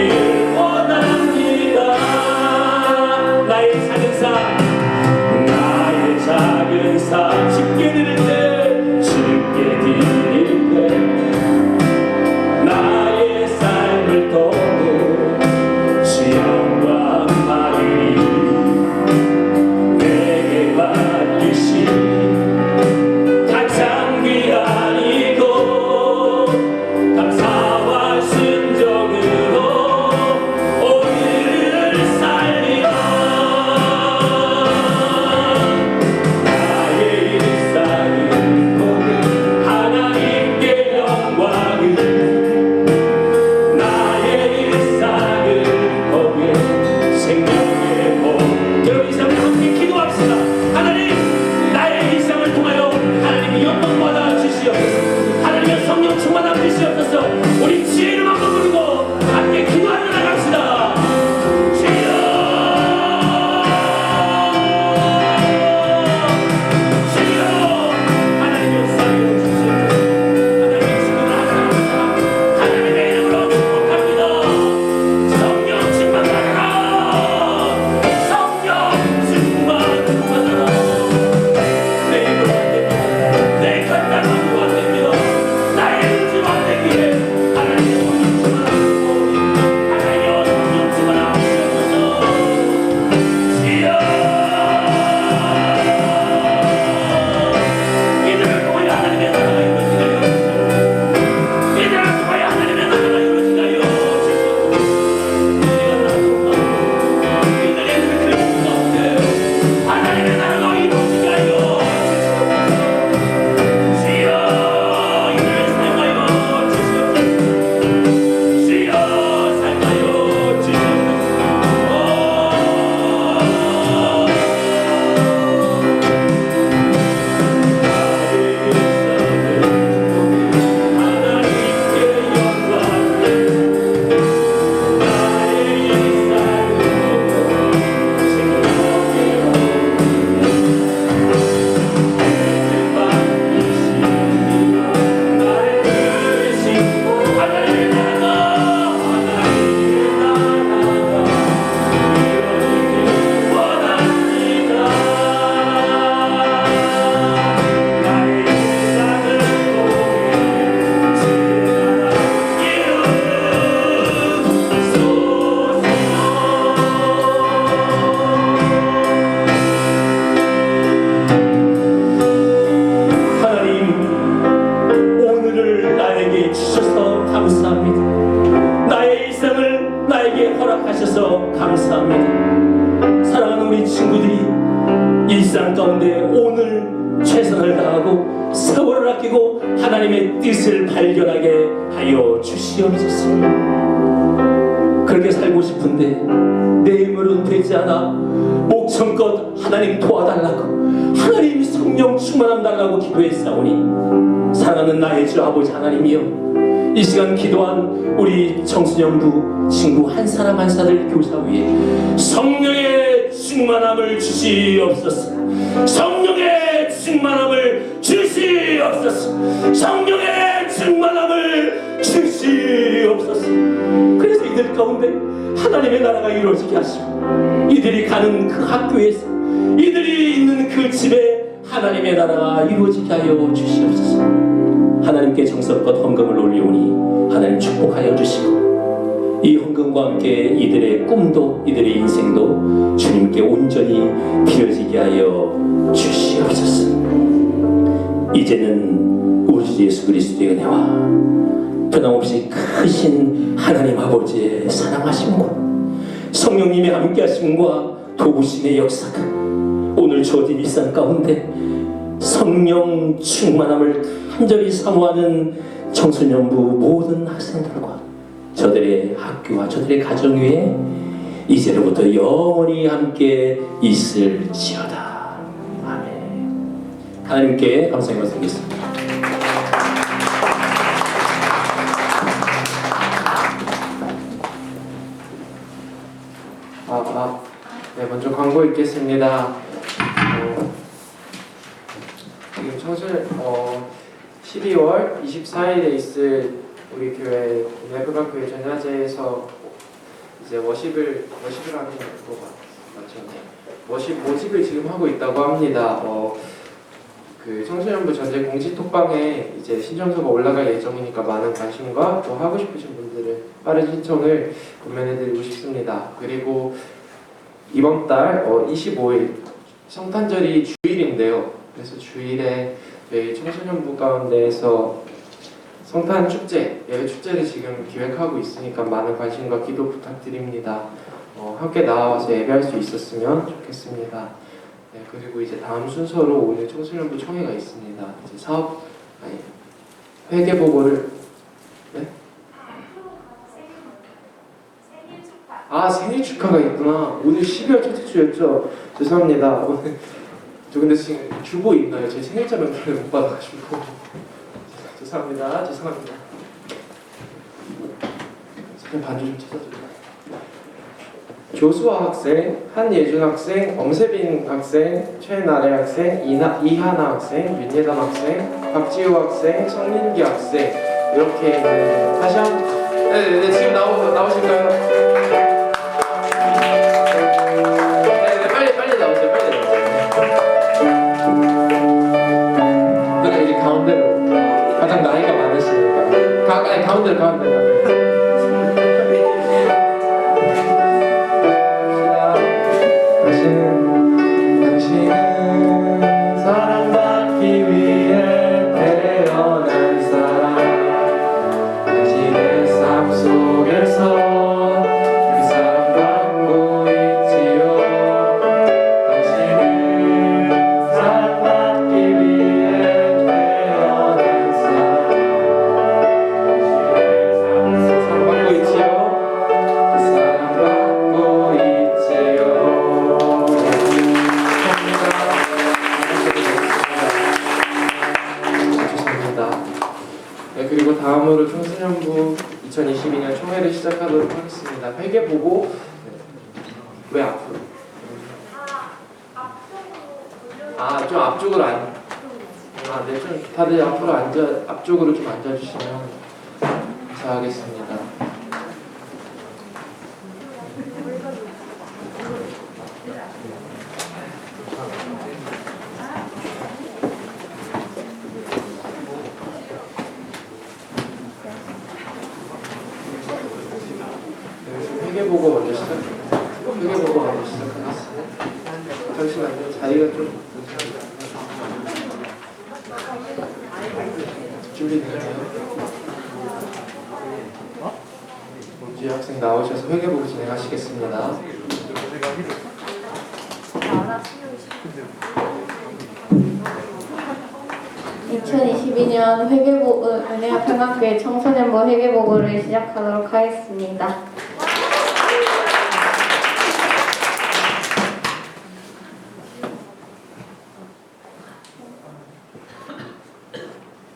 원합니다. 나의 작은 삶 나의 작은 삶 주께 드릴 때 주께 드릴 때 나의 삶을 통해 주 영광 받으리. 내게 맡기신 가장 귀한 이곳 감사와 순종으로 오늘을 살리라. 나의 일상을 통해 하나님께 영광을 나의 일상을 통해 생명의 복. 여러분 이 삶을 함께 기도합시다. 하나님 나의 일상을 통하여 하나님이 영광 받아 주시옵소서. 하나님의 성령 충만함 주시옵소서. 우리 주의 이름 한번 부르고 함께 기도하며 나갑시다. 주여 주여 하나님의 역사를 주시옵소서. 하나님의 친구를 하나님입니다. 하나님의 이름으로 축복합니다. 성령 충만하라. 성령 충만하라. 내 입으로 안 됩니다. 내 간단함으로 안 됩니다. 나의 의지로 안 되기에 하나님의 성령 충만하시고 하나님의 성령 충만하시옵소서. 주여 이들을 통하여 하나님의 나라가 이루어지나요? 이들을 통하여 하나님의 나라가 이루어지나요? 이들의 그 가운데 하나님의 나라가 이루어지나요? 주여 이들을 살가요 주시옵소서. 주여 살가요 하나님 오늘을 나에게 주셔서 감사합니다. 나의 일상을 나에게 허락하셔서 감사합니다. 사랑하는 우리 친구들이 일상 가운데 오늘 최선을 다하고 세월을 아끼고 하나님의 뜻을 발견하게 하여 주시옵소서. 그렇게 살고 싶은데 내 힘으로는 되지 않아. 목청껏 하나님 도와달라고 하나님 성령 충만함 달라고 기도했사오니 사랑하는 나의 주 아버지 하나님이여 이 시간 기도한 우리 청소년부 친구 한 사람 한 사람 교사 위에 성령의 충만함을 주시옵소서. 성령의 충만함을 주시옵소서. 성령의 충만함을 주시옵소서. 그래서 이들 가운데 하나님의 나라가 이루어지게 하시고, 이들이 가는 그 학교에서, 이들이 있는 그 집에 하나님의 나라가 이루어지게 하여 주시옵소서. 하나님께 정성껏 헌금을 올리오니 하나님 축복하여 주시고, 이 헌금과 함께 이들의 꿈도 이들의 인생도 주님께 온전히 드려지게 하여 주시옵소서. 이제는 우리 주 예수 그리스도의 은혜와 변함없이 크신 하나님 아버지의 사랑하심과 성령님의 함께하심과 도우심의 역사가 오늘 저집 일상 가운데 성령 충만함을 간절히 사모하는 청소년부 모든 학생들과 저들의 학교와 저들의 가정 위에 이제로부터 영원히 함께 있을지어다. 아멘. 하나님께 감사의 말씀 드리겠습니다. 네, 먼저 광고 읽겠습니다. 지금 청소년 12월 24일에 있을 우리 교회 레브가교회 전야제에서 이제 워십을 하는 거 맞죠? 모집을 지금 하고 있다고 합니다. 그 청소년부 전제 공지 톡방에 이제 신청서가 올라갈 예정이니까 많은 관심과 또 하고 싶으신 분들은 빠른 신청을 권면해드리고 싶습니다. 그리고 이번 달 25일 성탄절이 주일인데요. 그래서 주일에 저희 청소년부 가운데에서 성탄 축제, 예배 축제를 지금 기획하고 있으니까 많은 관심과 기도 부탁드립니다. 함께 나와서 예배할 수 있었으면 좋겠습니다. 네, 그리고 이제 다음 순서로 오늘 청소년부 총회가 있습니다. 이제 회계 보고를 생일 축하가 있구나. 오늘 12월 첫째 주였죠. 죄송합니다. 오늘 저 근데 지금 주보 있나요? 제 생일자 명단을 못 받아가지고 죄송합니다. 잠깐 반주 좀 찾아드릴까요? 조수아 학생, 한예준 학생, 엄세빈 학생, 최나래 학생, 이하나 학생, 윤예단 학생, 박지우 학생, 성민기 학생 이렇게 다시 네, 지금 나오실까요? 빨리 나오세요. 그래, 이제 가운데로 가장 나이가 많으시니까 가운데로 당신은 사랑받기 위해 태어난 사람. 당신의 삶 속에서 그 사랑받고 있지요. 당신은 사랑받기 위해 태어난 사람. 당신의 사랑받고 있지요. 그 사랑받고 있지요. 죄송합니다. 네, 그리고 다음으로 청소년부 2022년 총회를 시작하도록 하겠습니다. 회계 보고 왜 앞으로? 좀 앞쪽으로 네, 좀 다들 앞쪽으로 좀 앉아주시면 감사하겠습니다. 회계보고 먼저 시작하겠습니다. 잠시만요. 자리가 좀 준비되나요? 범지 학생 나오셔서 회계보고 진행하시겠습니다. 2022년 회계보고 은혜와 평강교회 청소년부 회계보고를 시작하도록 하겠습니다.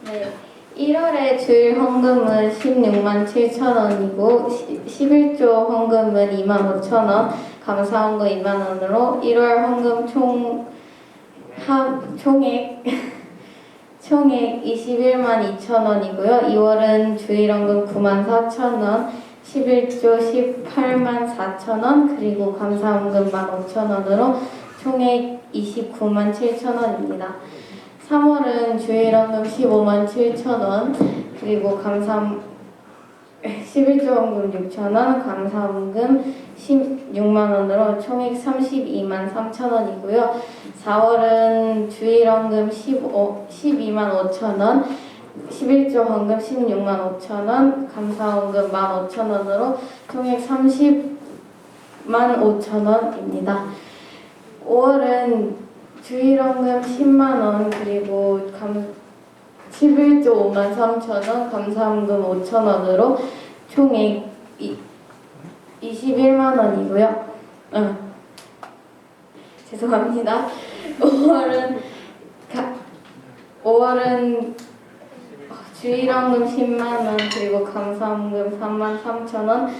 네, 1월에 주일 헌금은 16만 7천 원이고 11조 헌금은 2만 5천 원, 감사 헌금 2만 원으로 1월 헌금 총 총액 21만 2천 원이고요. 2월은 주일원금 9만 4천 원, 11조 18만 4천 원, 그리고 감사원금 1만 5천 원으로 총액 29만 7천 원입니다. 3월은 주일원금 15만 7천 원, 그리고 11조 원금 6천 원, 감사원금 16만 원으로 총액 32만 3천 원이고요. 4월은 주일원금 12만 5천 원, 11조 원금 16만 5천 원, 감사원금 1만 5천 원으로 총액 30만 5천 원입니다. 5월은 주일원금 10만 원, 그리고 11조 5만 3천 원, 감사원금 5천 원으로 총액 21만 원이고요. 죄송합니다. 5월은 주일원금 10만 원, 그리고 감사원금 3만 3천 원,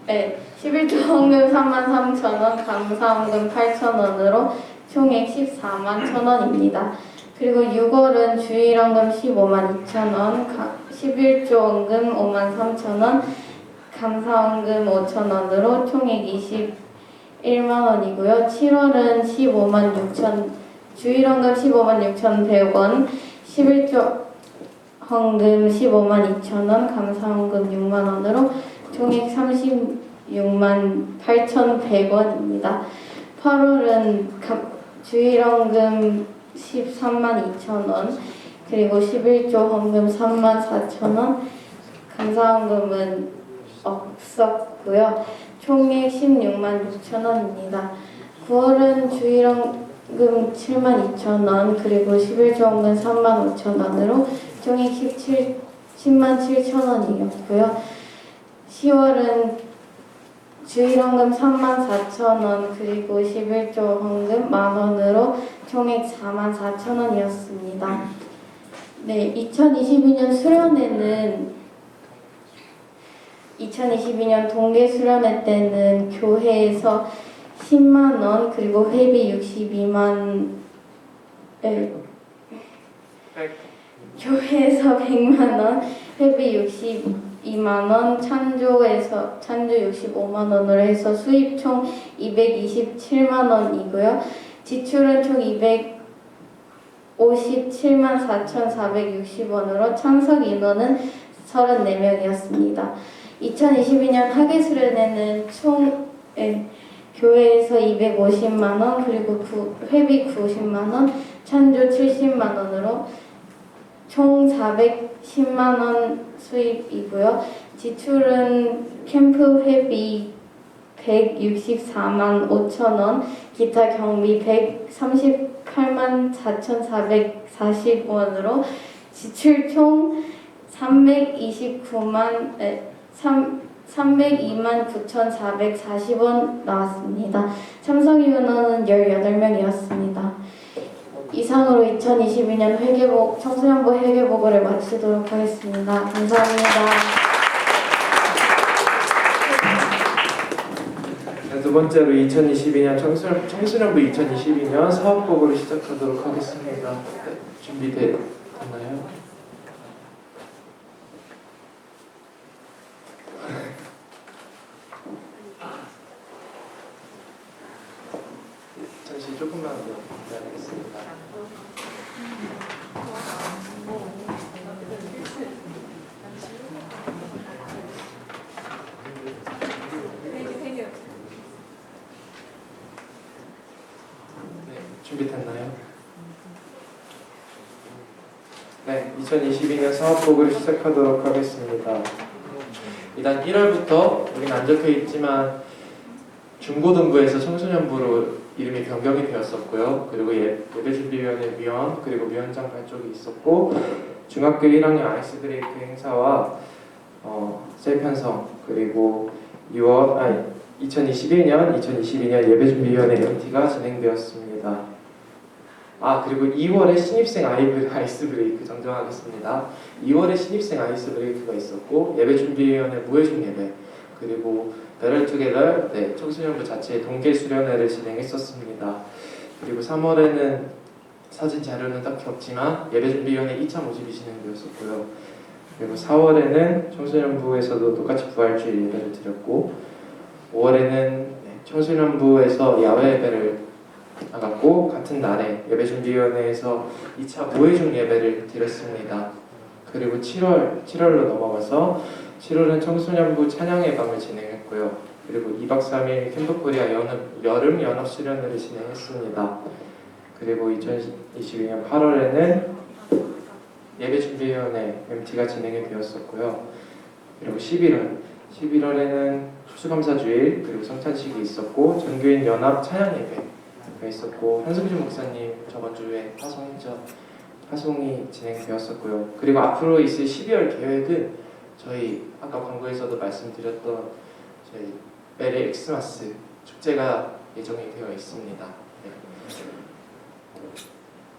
11조 원금 3만 3천 원, 감사원금 8천 원으로 총액 14만 1천 원입니다. 그리고 6월은 주일원금 15만 2천 원, 11조 원금 5만 3천 원, 감사원금 5천 원으로 총액 21만 원이고요. 7월은 주일원금 15만 6천 100원, 11조 원금 15만 2천 원, 감사원금 6만 원으로 총액 36만 8천 100원입니다. 8월은 주일원금 13만 2천 원, 그리고 11조 원금 3만 4천 원, 감사원금은 없었고요. 총액 16만 6천 원입니다. 9월은 주일원금 7만 2천 원, 그리고 11조 원금 3만 5천 원으로 총액 10만 7천 원이었고요. 10월은 주일원금 3만 4천 원, 그리고 11조 원금 1만 원으로 총액 4만 4천 원이었습니다. 네, 2022년 동계 수련회 때는 교회에서 10만 원, 그리고 회비 62만, 교회에서 100만 원, 회비 62만 원, 찬조 65만 원으로 해서 수입 총 227만 원이고요. 지출은 총 257만 4,460원으로 참석 인원은 34명이었습니다. 2022년 학예수련회는 총 교회에서 250만 원, 그리고 회비 90만 원, 찬조 70만 원으로 총 410만 원 수입이고요. 지출은 캠프 회비 164만 5천 원, 기타 경비 138만 4,440원으로 지출 총 302만 9,440원 나왔습니다. 참석 인원은 18명이었습니다. 이상으로 2022년 청소년부 회계보고를 마치도록 하겠습니다. 감사합니다. 두 번째로 2022년 청소년부 2022년 사업보고를 시작하도록 하겠습니다. 네, 준비됐나요? 잠시 조금만 더 기다리겠습니다. 준비됐나요? 네, 2022년 사업보고를 시작하도록 하겠습니다. 일단 1월부터 우리는 안 적혀 있지만 중고등부에서 청소년부로 이름이 변경이 되었었고요. 그리고 예배준비위원회 위원, 그리고 위원장 발족이 있었고, 중학교 1학년 아이스 브레이크 행사와 셀편성, 그리고 2022년 예배준비위원회 MT가 진행되었습니다. 그리고 2월에 신입생 아이스 브레이크 정정하겠습니다. 2월에 신입생 아이스 브레이크가 있었고, 예배준비위원회 무회중 예배, 그리고 베럴 투게더 청소년부 자체 동계 수련회를 진행했었습니다. 그리고 3월에는 사진 자료는 딱히 없지만 예배준비위원회 2차 모집이 진행되었었고요. 그리고 4월에는 청소년부에서도 똑같이 부활주일 예배를 드렸고 5월에는 청소년부에서 야외 예배를 나갔고 같은 날에 예배준비위원회에서 2차 무회중 예배를 드렸습니다. 그리고 7월로 넘어가서 7월은 청소년부 찬양의 밤을 진행했고요. 그리고 2박 3일 캠프코리아 여름 연합 수련회를 진행했습니다. 그리고 2022년 8월에는 예배준비위원회 MT가 진행이 되었었고요. 그리고 11월에는 추수감사주일 그리고 성찬식이 있었고 전교인 연합 찬양 예배가 있었고 한승준 목사님 저번 주에 파송이 진행되었었고요. 그리고 앞으로 있을 12월 계획은 저희 아까 광고에서도 말씀드렸던 저희 메리 엑스마스 축제가 예정이 되어 있습니다. 네.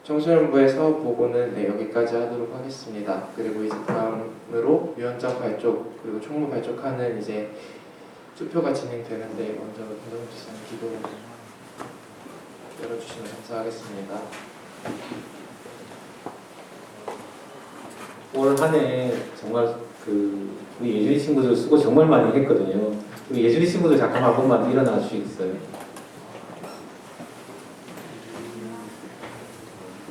청소년부에서 보고는 여기까지 하도록 하겠습니다. 그리고 이제 다음으로 위원장 발족 그리고 총무 발족하는 이제 투표가 진행되는데 먼저 김동훈 지사님 기도 열어주시면 감사하겠습니다. 올 한 해 정말 우리 예준이 친구들 수고 정말 많이 했거든요. 우리 예준이 친구들 잠깐 한 번만 일어나 주시겠어요?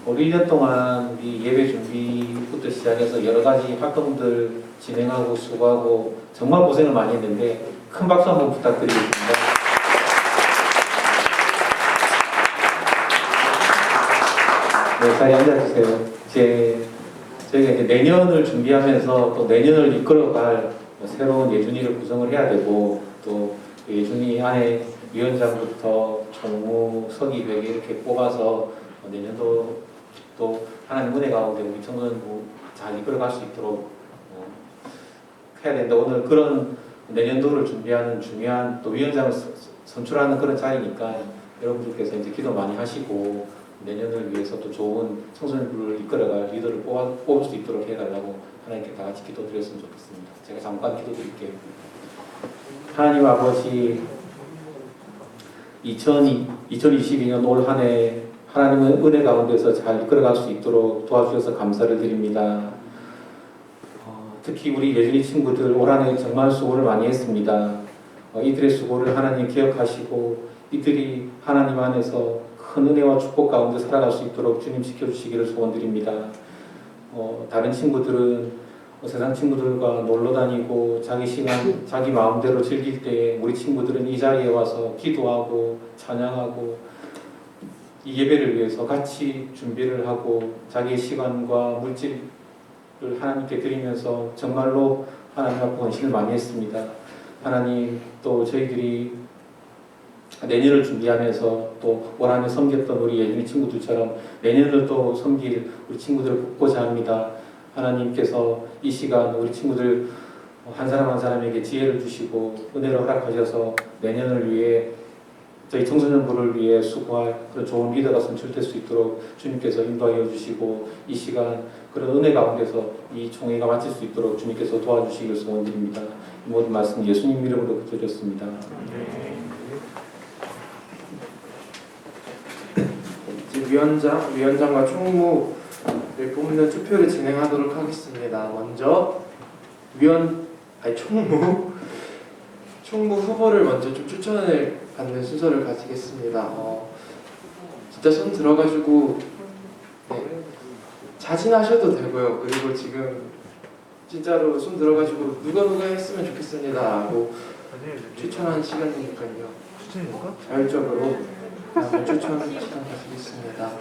올 1년 동안 우리 예배 준비부터 시작해서 여러 가지 활동들 진행하고 수고하고 정말 고생을 많이 했는데 큰 박수 한번 부탁드리겠습니다. 네, 자리에 앉아주세요. 저희가 이제 내년을 준비하면서 또 내년을 이끌어갈 새로운 예준이를 구성을 해야 되고 또 예준이 안에 위원장부터 총무, 서기회계 이렇게 뽑아서 내년도 또 하나님 은혜 가운데 우리 청소년부 잘 이끌어갈 수 있도록 해야 되는데 오늘 그런 내년도를 준비하는 중요한 또 위원장을 선출하는 그런 자리니까 여러분들께서 이제 기도 많이 하시고 내년을 위해서 또 좋은 청소년부를 이끌어갈 리더를 뽑을 수 있도록 해달라고 하나님께 다 같이 기도드렸으면 좋겠습니다. 제가 잠깐 기도드릴게요. 하나님 아버지 2022년 올 한 해 하나님의 은혜 가운데서 잘 이끌어갈 수 있도록 도와주셔서 감사를 드립니다. 특히 우리 예준이 친구들 올 한 해 정말 수고를 많이 했습니다. 이들의 수고를 하나님 기억하시고 이들이 하나님 안에서 큰 은혜와 축복 가운데 살아갈 수 있도록 주님 지켜주시기를 소원드립니다. 다른 친구들은 세상 친구들과 놀러 다니고 자기 시간, 자기 마음대로 즐길 때 우리 친구들은 이 자리에 와서 기도하고 찬양하고 이 예배를 위해서 같이 준비를 하고 자기의 시간과 물질을 하나님께 드리면서 정말로 하나님 앞에 헌신을 많이 했습니다. 하나님 또 저희들이 내년을 준비하면서 또 올 한 해 섬겼던 우리 예준이 친구들처럼 내년을 또 섬길 우리 친구들을 돕고자 합니다. 하나님께서 이 시간 우리 친구들 한 사람 한 사람에게 지혜를 주시고 은혜를 허락하셔서 내년을 위해 저희 청소년부를 위해 수고할 그런 좋은 리더가 선출될 수 있도록 주님께서 인도하여 주시고 이 시간 그런 은혜 가운데서 이 총회가 마칠 수 있도록 주님께서 도와주시길 소원드립니다. 이 모든 말씀 예수님 이름으로 드렸습니다. 위원장과 총무를 뽑는 투표를 진행하도록 하겠습니다. 먼저 총무 후보를 먼저 좀 추천을 받는 순서를 가지겠습니다. 진짜 손 들어가지고 자진하셔도 되고요. 그리고 지금 진짜로 손 들어가지고 누가 했으면 좋겠습니다 하고 추천하는 시간이니까요. 자율적으로 추천 시간 가지겠습니다.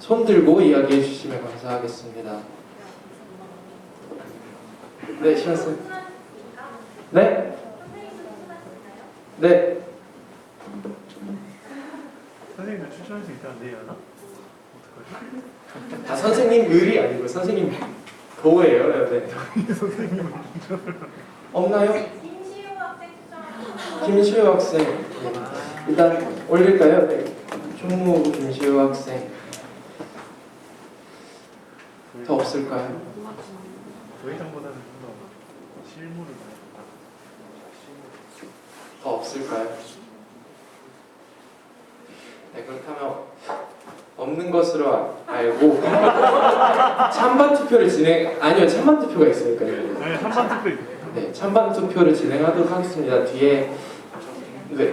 손 들고 이야기해 주시면 감사하겠습니다. 네, 시원쌤. 네? 네. 선생님도 추천할 수 있다는데 하나? 어떡하지? 선생님 을이 아니고 선생님 도예요. 네. 선생님 없나요? 김시우 학생. 네. 일단 올릴까요? 네. 총무 김시우 학생. 더 없을까요? 도의장보다는 좀 더 실무를 봐야 더 없을까요? 네, 그렇다면 없는 것으로 알고 찬반 투표를 아니요, 찬반 투표가 있으니까요. 네, 3번 투표 있어요. 네, 찬반 투표를 진행하도록 하겠습니다. 뒤에 네.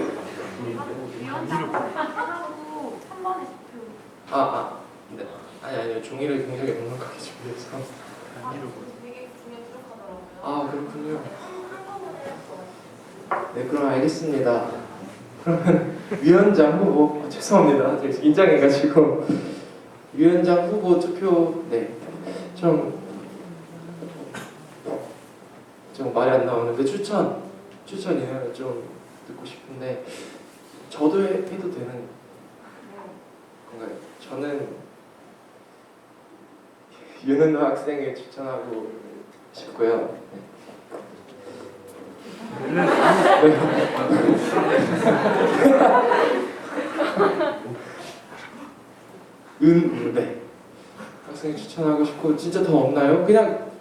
네. 아니요, 종이를 굉장히 넉넉하게 준비해서. 그렇군요. 네, 그럼 알겠습니다. 그러면 위원장 후보 죄송합니다. 제가 긴장해가지고 위원장 후보 투표 좀 말이 안 나오는데 추천 인원을 좀 듣고 싶은데 저도 해도 되는 건가요? 저는 윤은호 학생을 추천하고 싶고요. 네. 학생 추천하고 싶고 진짜 더 없나요? 그냥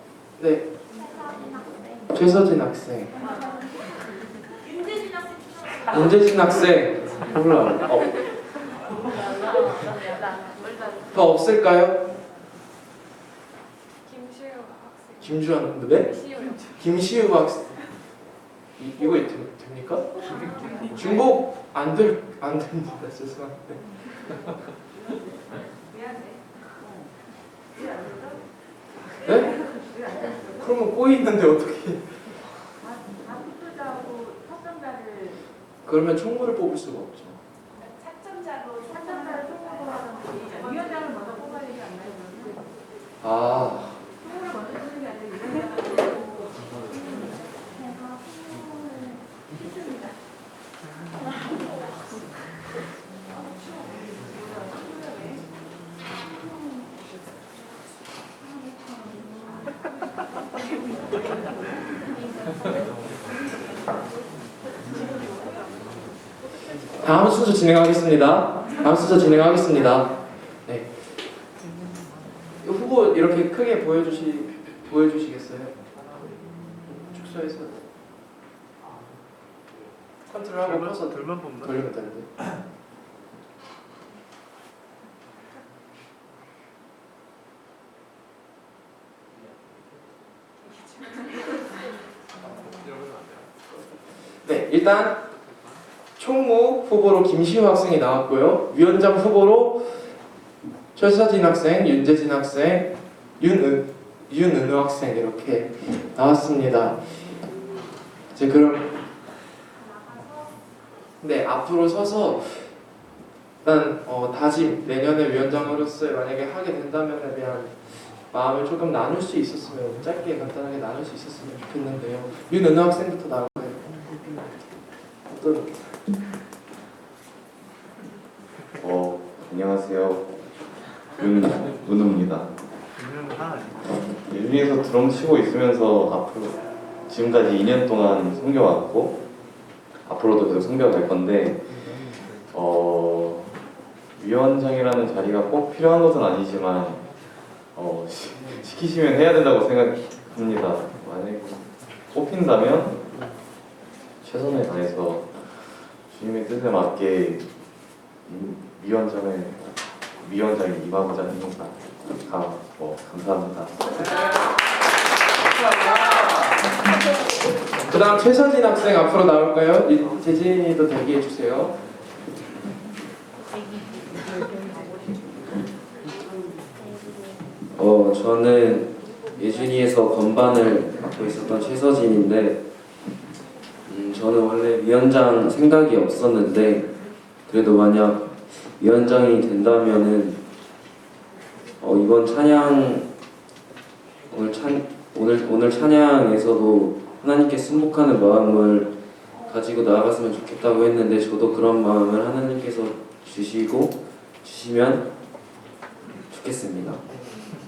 네. 최서진 학생. 윤재진 학생. 몰라. 더 없을까요? 김주환. 네? 김시우 학생. 이거 됩니까? 중복 안 됩니다. 죄송한데. 네? 그러면 꼬이는데 어떻게? 그러면 총무를 뽑을 수가 없죠. 위원장을 먼저 뽑아야 되지 않나요? 아. 총무를 먼저 쓰는 게 아니라 다음 순서 진행하겠습니다. 네. 후보 이렇게 크게 보여주시겠어요? 축소해서 컨트롤하고 퍼서 둘만 뽑나? 돌리면 되는데. 네, 일단 총무 후보로 김시우 학생이 나왔고요. 위원장 후보로 최서진 학생, 윤재진 학생, 윤은우 학생 이렇게 나왔습니다. 이제 그럼 앞으로 서서 일단 다짐 내년에 위원장으로서 만약에 하게 된다면에 대한 마음을 조금 나눌 수 있었으면 짧게 간단하게 나눌 수 있었으면 좋겠는데요. 윤은우 학생부터 나올까요? 안녕하세요. 윤은우입니다. 예준이에서 드럼 치고 있으면서 앞으로 지금까지 2년 동안 섬겨왔고 앞으로도 계속 섬겨갈 건데 위원장이라는 자리가 꼭 필요한 것은 아니지만 시키시면 해야 된다고 생각합니다. 만약에 뽑힌다면 최선을 다해서 주님의 뜻에 맞게 위원장이 임하고자 합니다. 감사합니다. 그 다음 최서진 학생 앞으로 나올까요? 재진이도 대기해 주세요. 저는 예준이에서 건반을 맡고 있었던 최서진인데 저는 원래 위원장 생각이 없었는데 그래도 만약 위원장이 된다면은 이번 찬양 오늘 찬양에서도 하나님께 순복하는 마음을 가지고 나아갔으면 좋겠다고 했는데 저도 그런 마음을 하나님께서 주시면 좋겠습니다.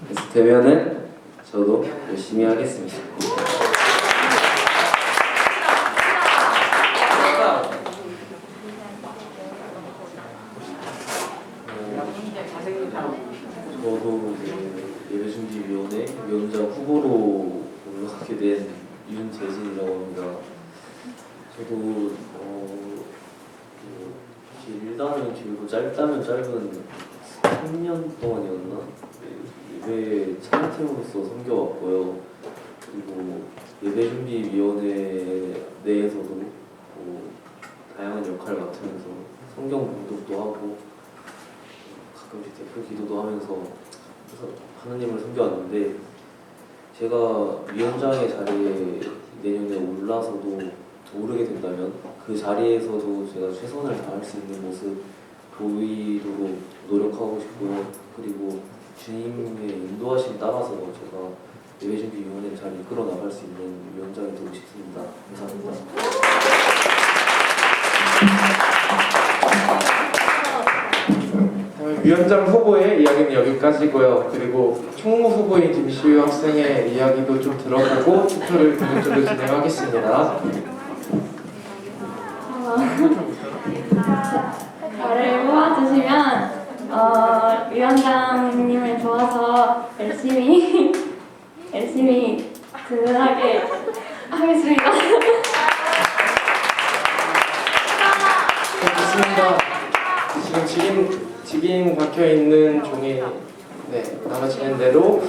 그래서 되면은 저도 열심히 하겠습니다. 저도 예배준비위원회 위원장 후보로 올라가게 된 윤재진이라고 합니다. 저도 길다면 길고 짧다면 짧은 3년 동안이었나? 예배 찬양팀으로서 섬겨왔고요. 그리고 예배준비위원회 내에서도 뭐 다양한 역할을 맡으면서 성경 봉독도 하고 가끔씩 대표 기도도 하면서 그래서 하나님을 섬겨왔는데, 제가 위원장의 자리에 내년에 올라서도 오르게 된다면 그 자리에서도 제가 최선을 다할 수 있는 모습 보이도록 노력하고 싶고요. 그리고 주님의 인도하심 따라서 제가 예배준비위원회 잘 이끌어 나갈 수 있는 위원장이 되고 싶습니다. 감사합니다. 위원장 후보의 이야기는 여기까지고요. 그리고 총무 후보인 김시우 학생의 이야기도 좀 들어보고 투표를 본격적으로 진행하겠습니다. 저를 뽑아주시면 위원장님을 도와서 열심히 든든하게 하겠습니다. 좋습니다. 지금 직인 박혀 있는 종이 나머지는 대로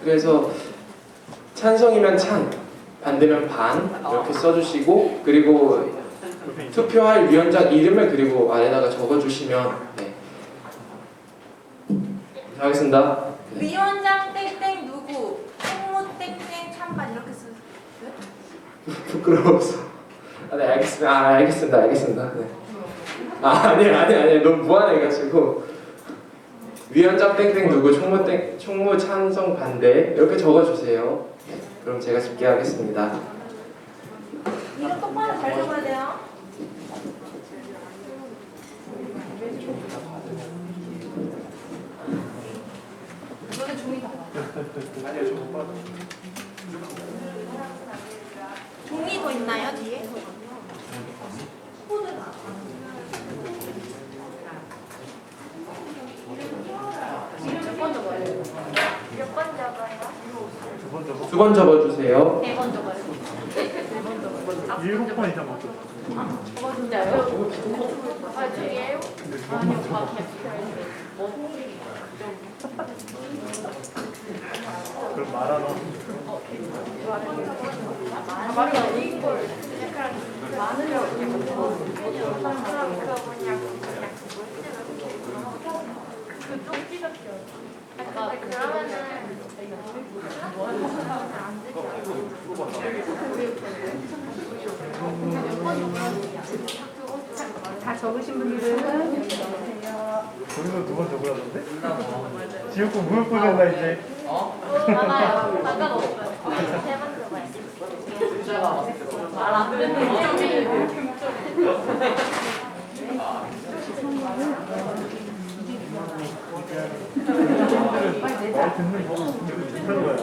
그래서 찬성이면 찬, 반대면 반 이렇게 써주시고, 그리고 투표할 위원장 이름을 그리고 아래다가 적어주시면 하겠습니다. 위원장 땡땡 누구, 총무 땡땡 찬반 이렇게 쓰세요? 부끄러워서. 네, 알겠습니다. 네. 아니, 너무 무안해가지고 위원장 땡땡 누구, 총무 찬성 반대 이렇게 적어주세요. 네, 그럼 제가 집계하겠습니다. 이거 똑바로 잘 적어야 돼요. 너네 종이 다 봐. 아니요, 저못 받아. 종이 더 있나요 뒤에? 몇번 적어요? 몇번 적어요? 두 번 적어주세요. 네 번 적어요. 7번 이상 맞죠? 진짜요? 아 뒤에요? 아니요, 그럼 말하노. 말이 아닌 걸 약간 많으면 이렇게 그거 그좀 찢었죠. 그러면은 다 적으신 분들은 거기서 2번 적으라던데? 지옥고 무릎 꿇는다 이제. 많아요. 아까 먹었어요. 세번 들어가요. 말안 듣는 말 듣는 거 못하는 거야.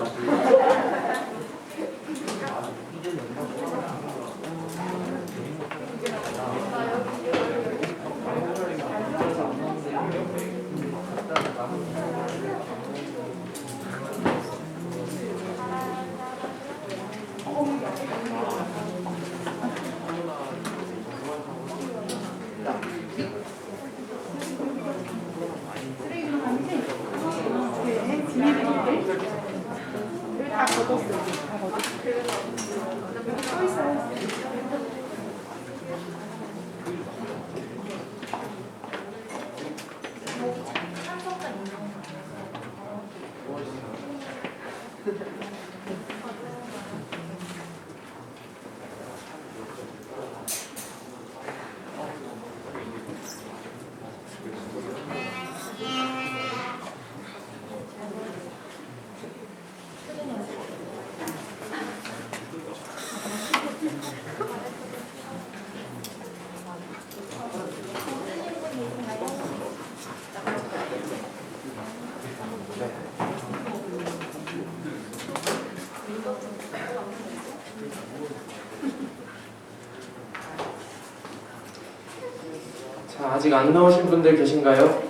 자, 아직 안 나오신 분들 계신가요?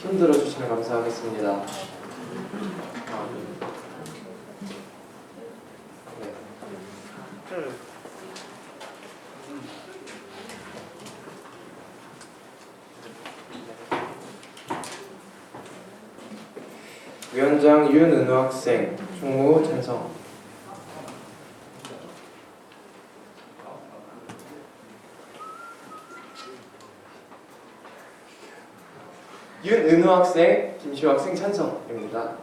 손 들어주시면 감사하겠습니다. 위원장 윤은우 학생 총무 찬성. 윤은우 학생, 김시호 학생 찬성입니다.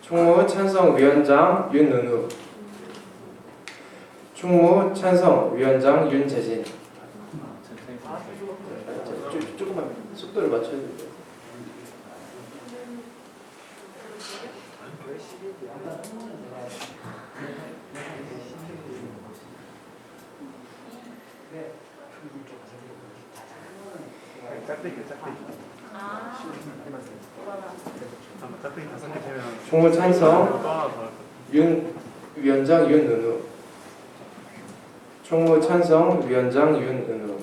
총무 찬성 위원장 윤은우. 총무 찬성 위원장 윤재진. 조금만 속도를 맞춰야 돼요. 짝대기. 아, 짝대기 5개 되면 총무 찬성 또 하나 더. 윤 위원장 윤은우. 총무 찬성 위원장 윤은우.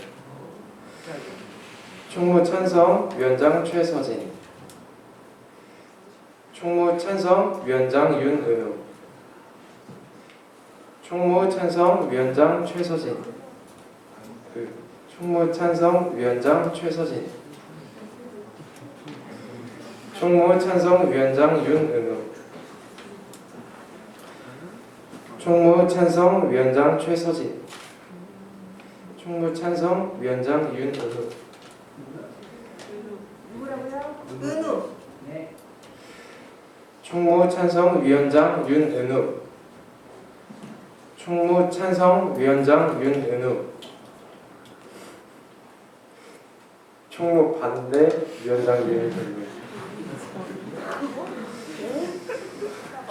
총무 찬성 위원장 최서진. 총무 찬성 위원장 윤은우. 총무 찬성 위원장 최서진. 총무 찬성 위원장 최서진. 총무 찬성 위원장 윤은우. 총무 찬성 위원장 최서진. 총무 찬성 위원장 윤은우. 은우. 총무 찬성 위원장 윤은우. 총무 찬성 위원장 윤은우. 총무 반대 위원장 윤은우.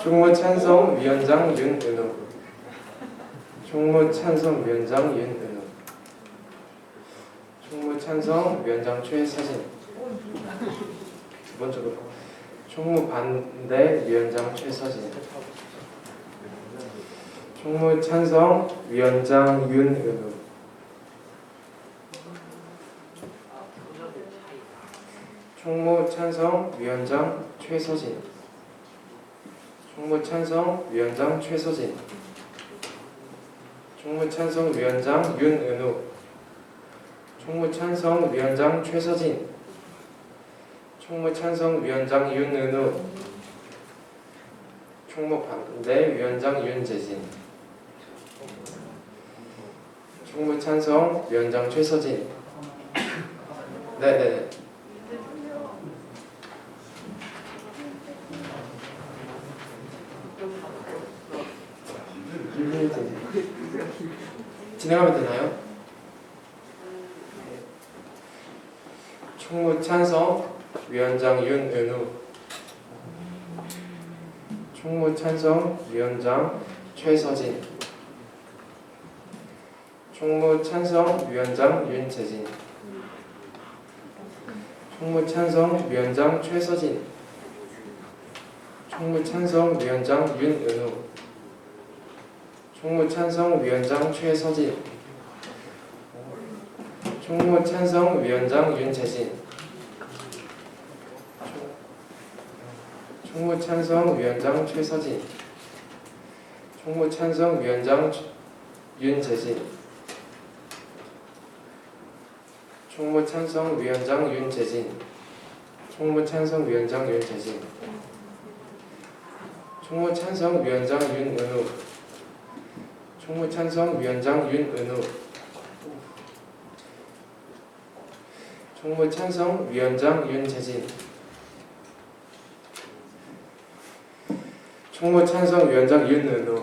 총무 찬성 위원장 윤은우. 총무 찬성 위원장 윤은우. 총무 찬성 위원장 최서진. 두 번째로 총무 반대 위원장 최서진. 총무 찬성 위원장 윤은우. 총무 찬성 위원장 최서진. 총무 찬성 위원장 최서진. 총무 찬성 위원장 윤은우. 총무 찬성 위원장 최서진. 총무 찬성 위원장 윤은우. 총무 반대 위원장 윤재진. 총무 찬성 위원장 최서진. 네네. 진행하면 되나요? 총무 찬성 위원장 윤은우. 총무 찬성 위원장 최서진. 총무 찬성 위원장 윤재진. 총무 찬성 위원장 최서진. 총무 찬성 위원장 윤은우. 총무 찬성 위원장 최서진. 총무 찬성 위원장 윤재진. 총무 찬성 위원장 최서진. 총무 찬성 위원장 윤재진. 총무 찬성 위원장 윤재진. 총무 찬성 위원장 윤재진. 총무 찬성 위원장 윤은우. 총무 찬성 위원장 윤은우. 총무 찬성 위원장 윤재진. 총무 찬성 위원장 윤은우.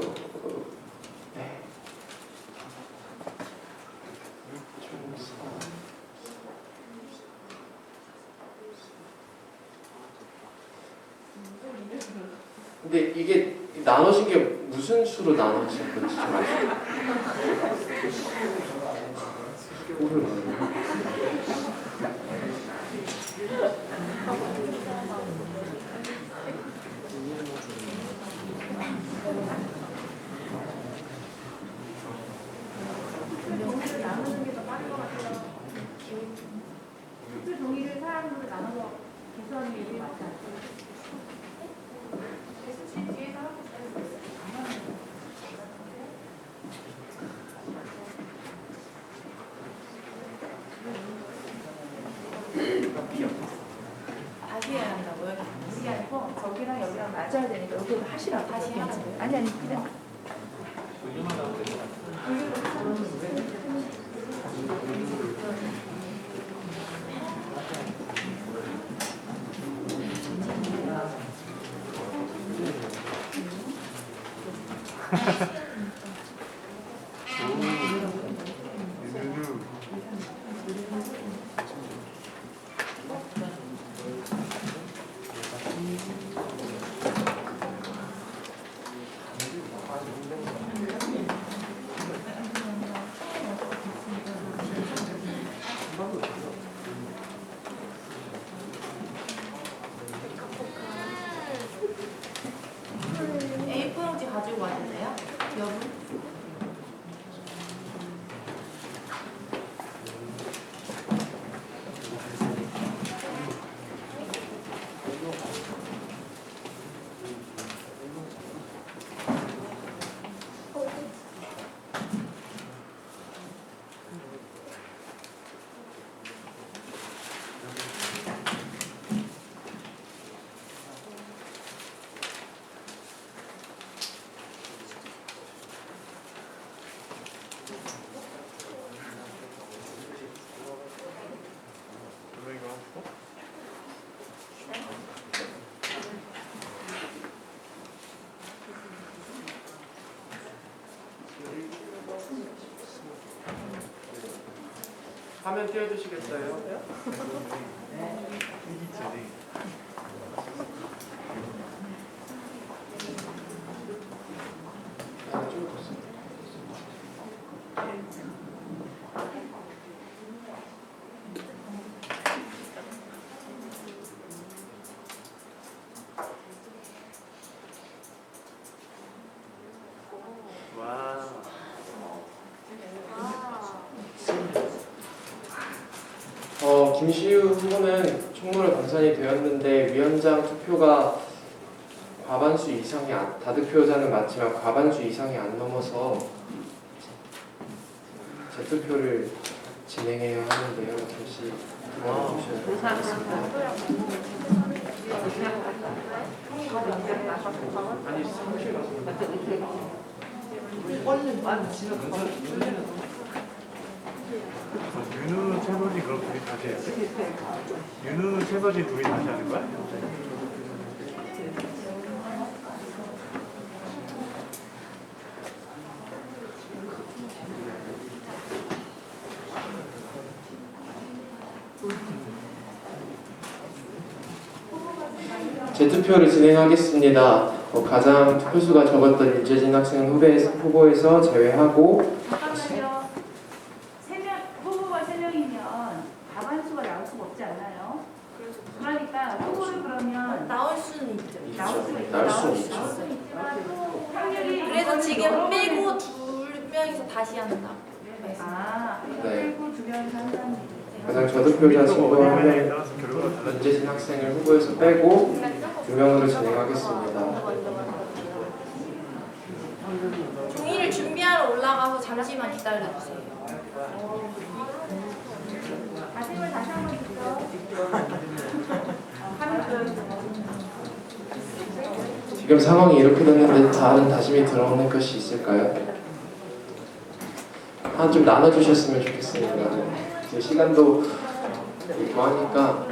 근데 이게 나누신 게 무슨 수로 나누신 건지 좀 아시죠? 그 종이를 사람으로 나눠서 개선이 맞지 않죠? 뒤에서 하고 있어요. 하시라 다시 해야지. 아니 그냥. A4용지 가지고 왔는데요? 여분? 화면 띄워주시겠어요? 김시우 후보는 총무로 당선이 되었는데 위원장 투표가 과반수 이상이 다득표자는 맞지만 과반수 이상이 안 넘어서 재투표를 진행해야 하는데요. 잠시 기다려주셔야 되겠습니다. 아니, 사무실 가서 윤우, 최서진 그럼 둘이 다시 해야 돼? 윤우, 최서진 둘이 다시 하는 거야? 재투표를 진행하겠습니다. 가장 투표수가 적었던 윤재진 학생 후보에서 제외하고 잠깐만요. 후보가 3명이면 과반수가 나올 수가 없지 않나요? 그러니까 후보를 그러면 나올 수는 있죠. 나올 수는 있지만 또 확률이 그래서 지금 빼고 2명이서 다시 한다. 네. 빼고 2명이서 한다는 가장 저득표자 친구 한 명, 따라서 결과가 달라지죠. 윤재진 학생을 후보에서 빼고 2명으로 진행하겠습니다. 종이를 준비하러 올라가서 잠시만 기다려주세요. 말씀을 다시 한번 주세요. 지금 상황이 이렇게 됐는데 다른 다짐이 들어오는 것이 있을까요? 좀 나눠주셨으면 좋겠습니다. 이제 시간도 있고 하니까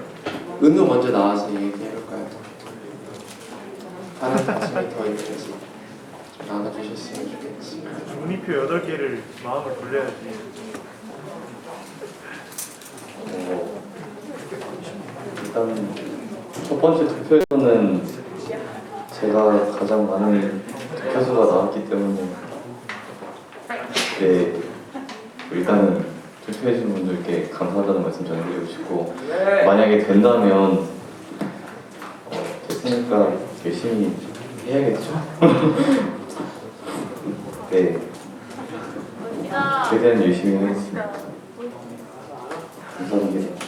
은우 먼저 나와서 얘기해볼까요? 다른 다짐이 더 있는지 좀 나눠주셨으면 좋겠습니다. 중립표 8개를 마음을 돌려야지. 일단 첫 번째 투표에서는 제가 가장 많은 득표수가 나왔기 때문에 네, 일단은 투표해주신 분들께 감사하다는 말씀 전해드리고 싶고 만약에 된다면 됐으니까 열심히 해야겠죠. 네, 최대한 열심히 하겠습니다. 감사합니다.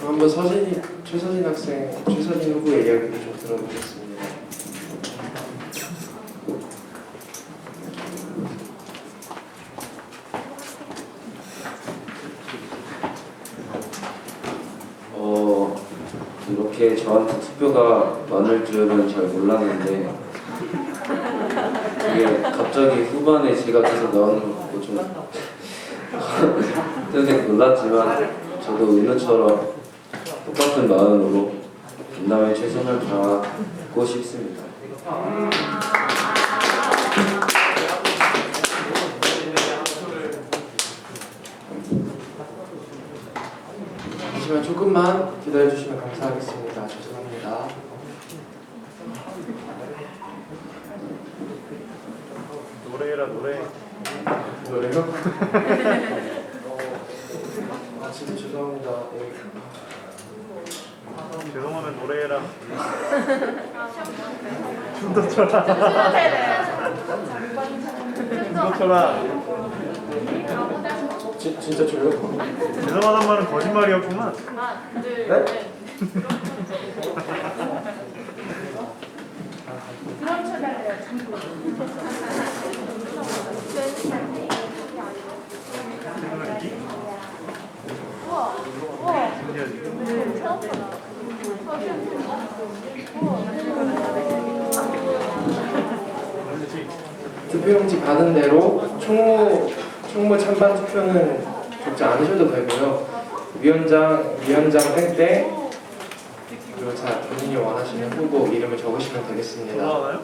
한번 최서진 학생, 최서진 후보의 이야기를 좀 들어보겠습니다. 이렇게 이렇게 저한테 투표가 많을 줄은 잘 몰랐는데 이게 갑자기 후반에 제가 계속 나오는 거 보고 좀 되게 놀랐지만 저도 은우처럼 똑같은 마음으로 분담에 최선을 다하고 싶습니다. 잠시만 조금만 기다려주시면 감사하겠습니다. 죄송합니다. 노래해라 노래. 노래요? 아 진짜 죄송합니다. 예. 죄송하면 노래해라. 춤도 춰라. 춤도 춰라. 진짜 줘요? 죄송하단 말은 거짓말이었구만. 네? 투표용지 받은 대로 총무 찬반 투표는 적지 않으셔도 되고요. 위원장 땡땡 그리고 자 본인이 원하시는 후보 이름을 적으시면 되겠습니다. 올라가나요?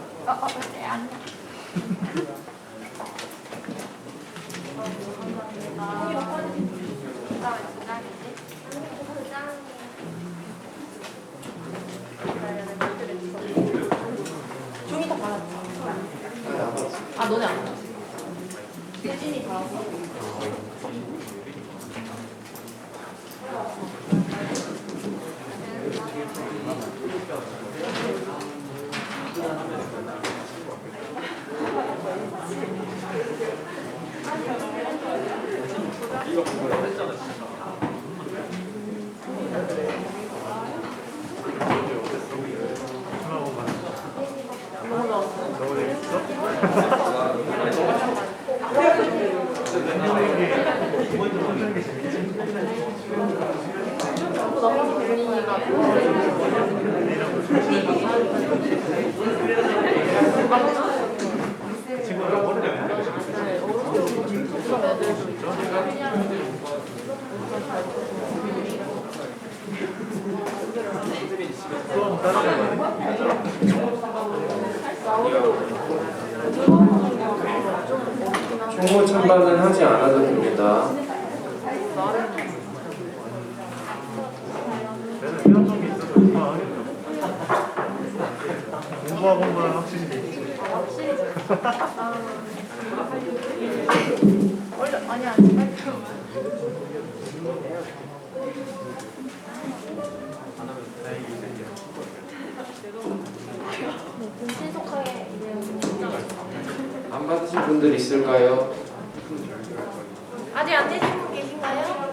종이 다 받았어. 아, 안 받았어요. 아 너네 안 받았어. 세진이 받았어. 너무 재밌어? 수업 따라가야 총무 찬반은 하지 않아도 됩니다. 내가 위험성이 있어서 그만하겠다. 공부하고 거랑 확실히 있지. 원래 아니야. 신속하게 안 받으신 분들 있을까요? 아직 안 되신 분 계신가요?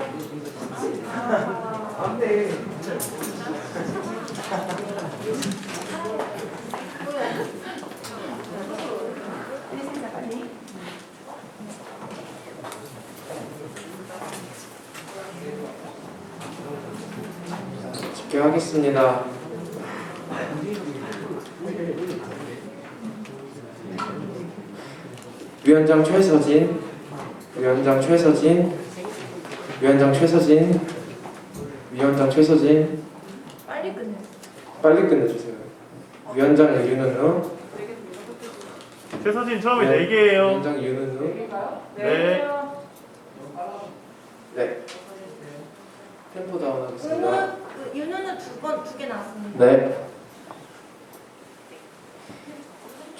집계하겠습니다. 위원장 최서진, 위원장 최서진, 위원장 최서진, 위원장 최서진. 빨리 끝내. 빨리 끝내주세요. 위원장 윤은우, 최서진 처음에 4개예요. 위원장 윤은우. 네. 네. 템포 다운 하겠습니다. 윤우는 두 개 나왔습니다. 네.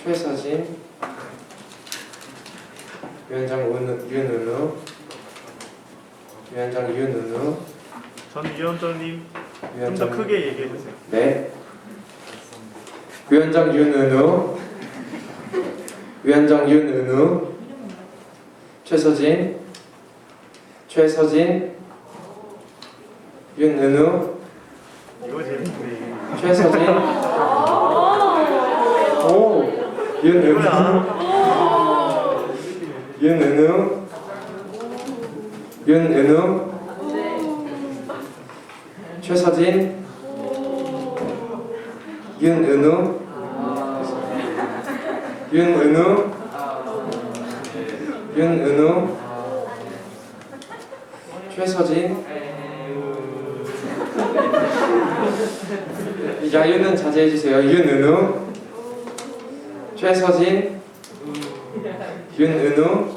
최서진, 위원장 윤은우, 위원장 윤은우, 전 위원장님 좀 더 위원장 크게 얘기해 주세요. 네. 위원장 윤은우, 위원장 윤은우, 최서진, 윤은우, 이거 재밌네. 최서진, 오, 윤은우, 윤은우, 최서진, 윤은우, 윤은우, 윤은우, 최서진. 야유는 자제해 주세요. 윤은우, 최서진, 윤은우,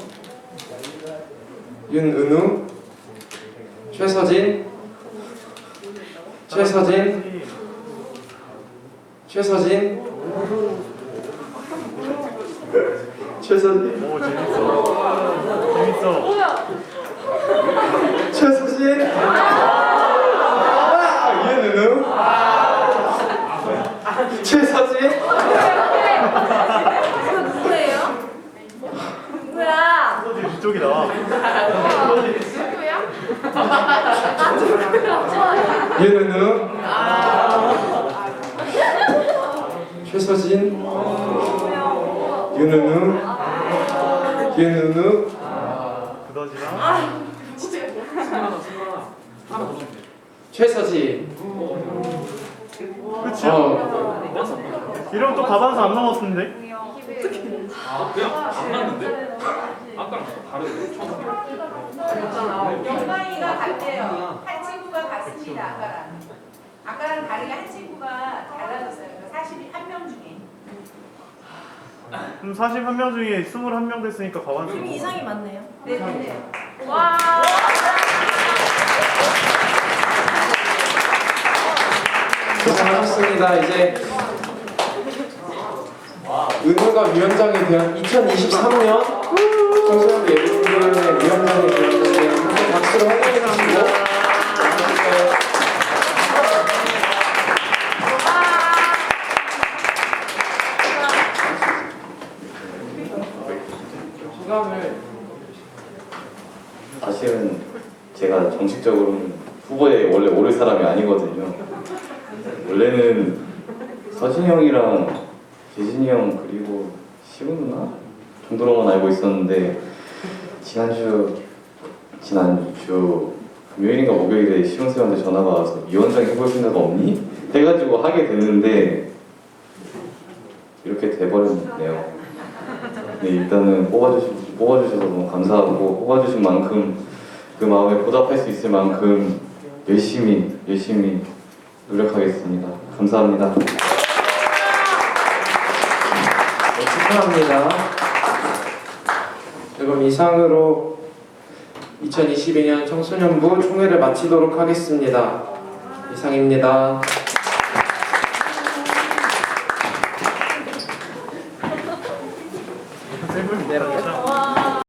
윤은우, 최서진, 최서진, 최서진, 최서진, 오 재밌어. 재밌어. 최서진, 윤은우, 최서진. 이거 누구예요? 누구야? 소지 이쪽이다. 누구야? 윤은우, 최서진, 윤은우, 윤은우, 그다지랑 최서진. 그치? 이러면 또 가방에서 안 남았는데? 영광이가 갔대요. 한 친구가 갔습니다. 아까랑. 아까랑 다르게 한 친구가 달라졌어요. 41명 중에. 그럼 41명 중에 21명 됐으니까 과반수. 그럼 이상이 많네요. 네. 와. 고생하셨습니다. 이제 은우가 위원장이 된 2023년 청소년 예술부의 위원장이 되었는데 함께 박수로 환영해 주시고 소감을. 사실은 제가 정식적으로는 후보에 원래 오를 사람이 아니거든요. 원래는 서진이 형이랑 재진이 형 그리고 시우 누나 정도로만 알고 있었는데 지난주 금요일인가 목요일에 시훈 쌤한테 전화가 와서 위원장 해볼 생각 없니? 해가지고 하게 됐는데 이렇게 돼버렸네요. 네, 일단은 뽑아주셔서 너무 감사하고 뽑아주신 만큼 그 마음에 보답할 수 있을 만큼 열심히 노력하겠습니다. 감사합니다. 네, 축하합니다. 그럼 이상으로 2022년 청소년부 총회를 마치도록 하겠습니다. 이상입니다.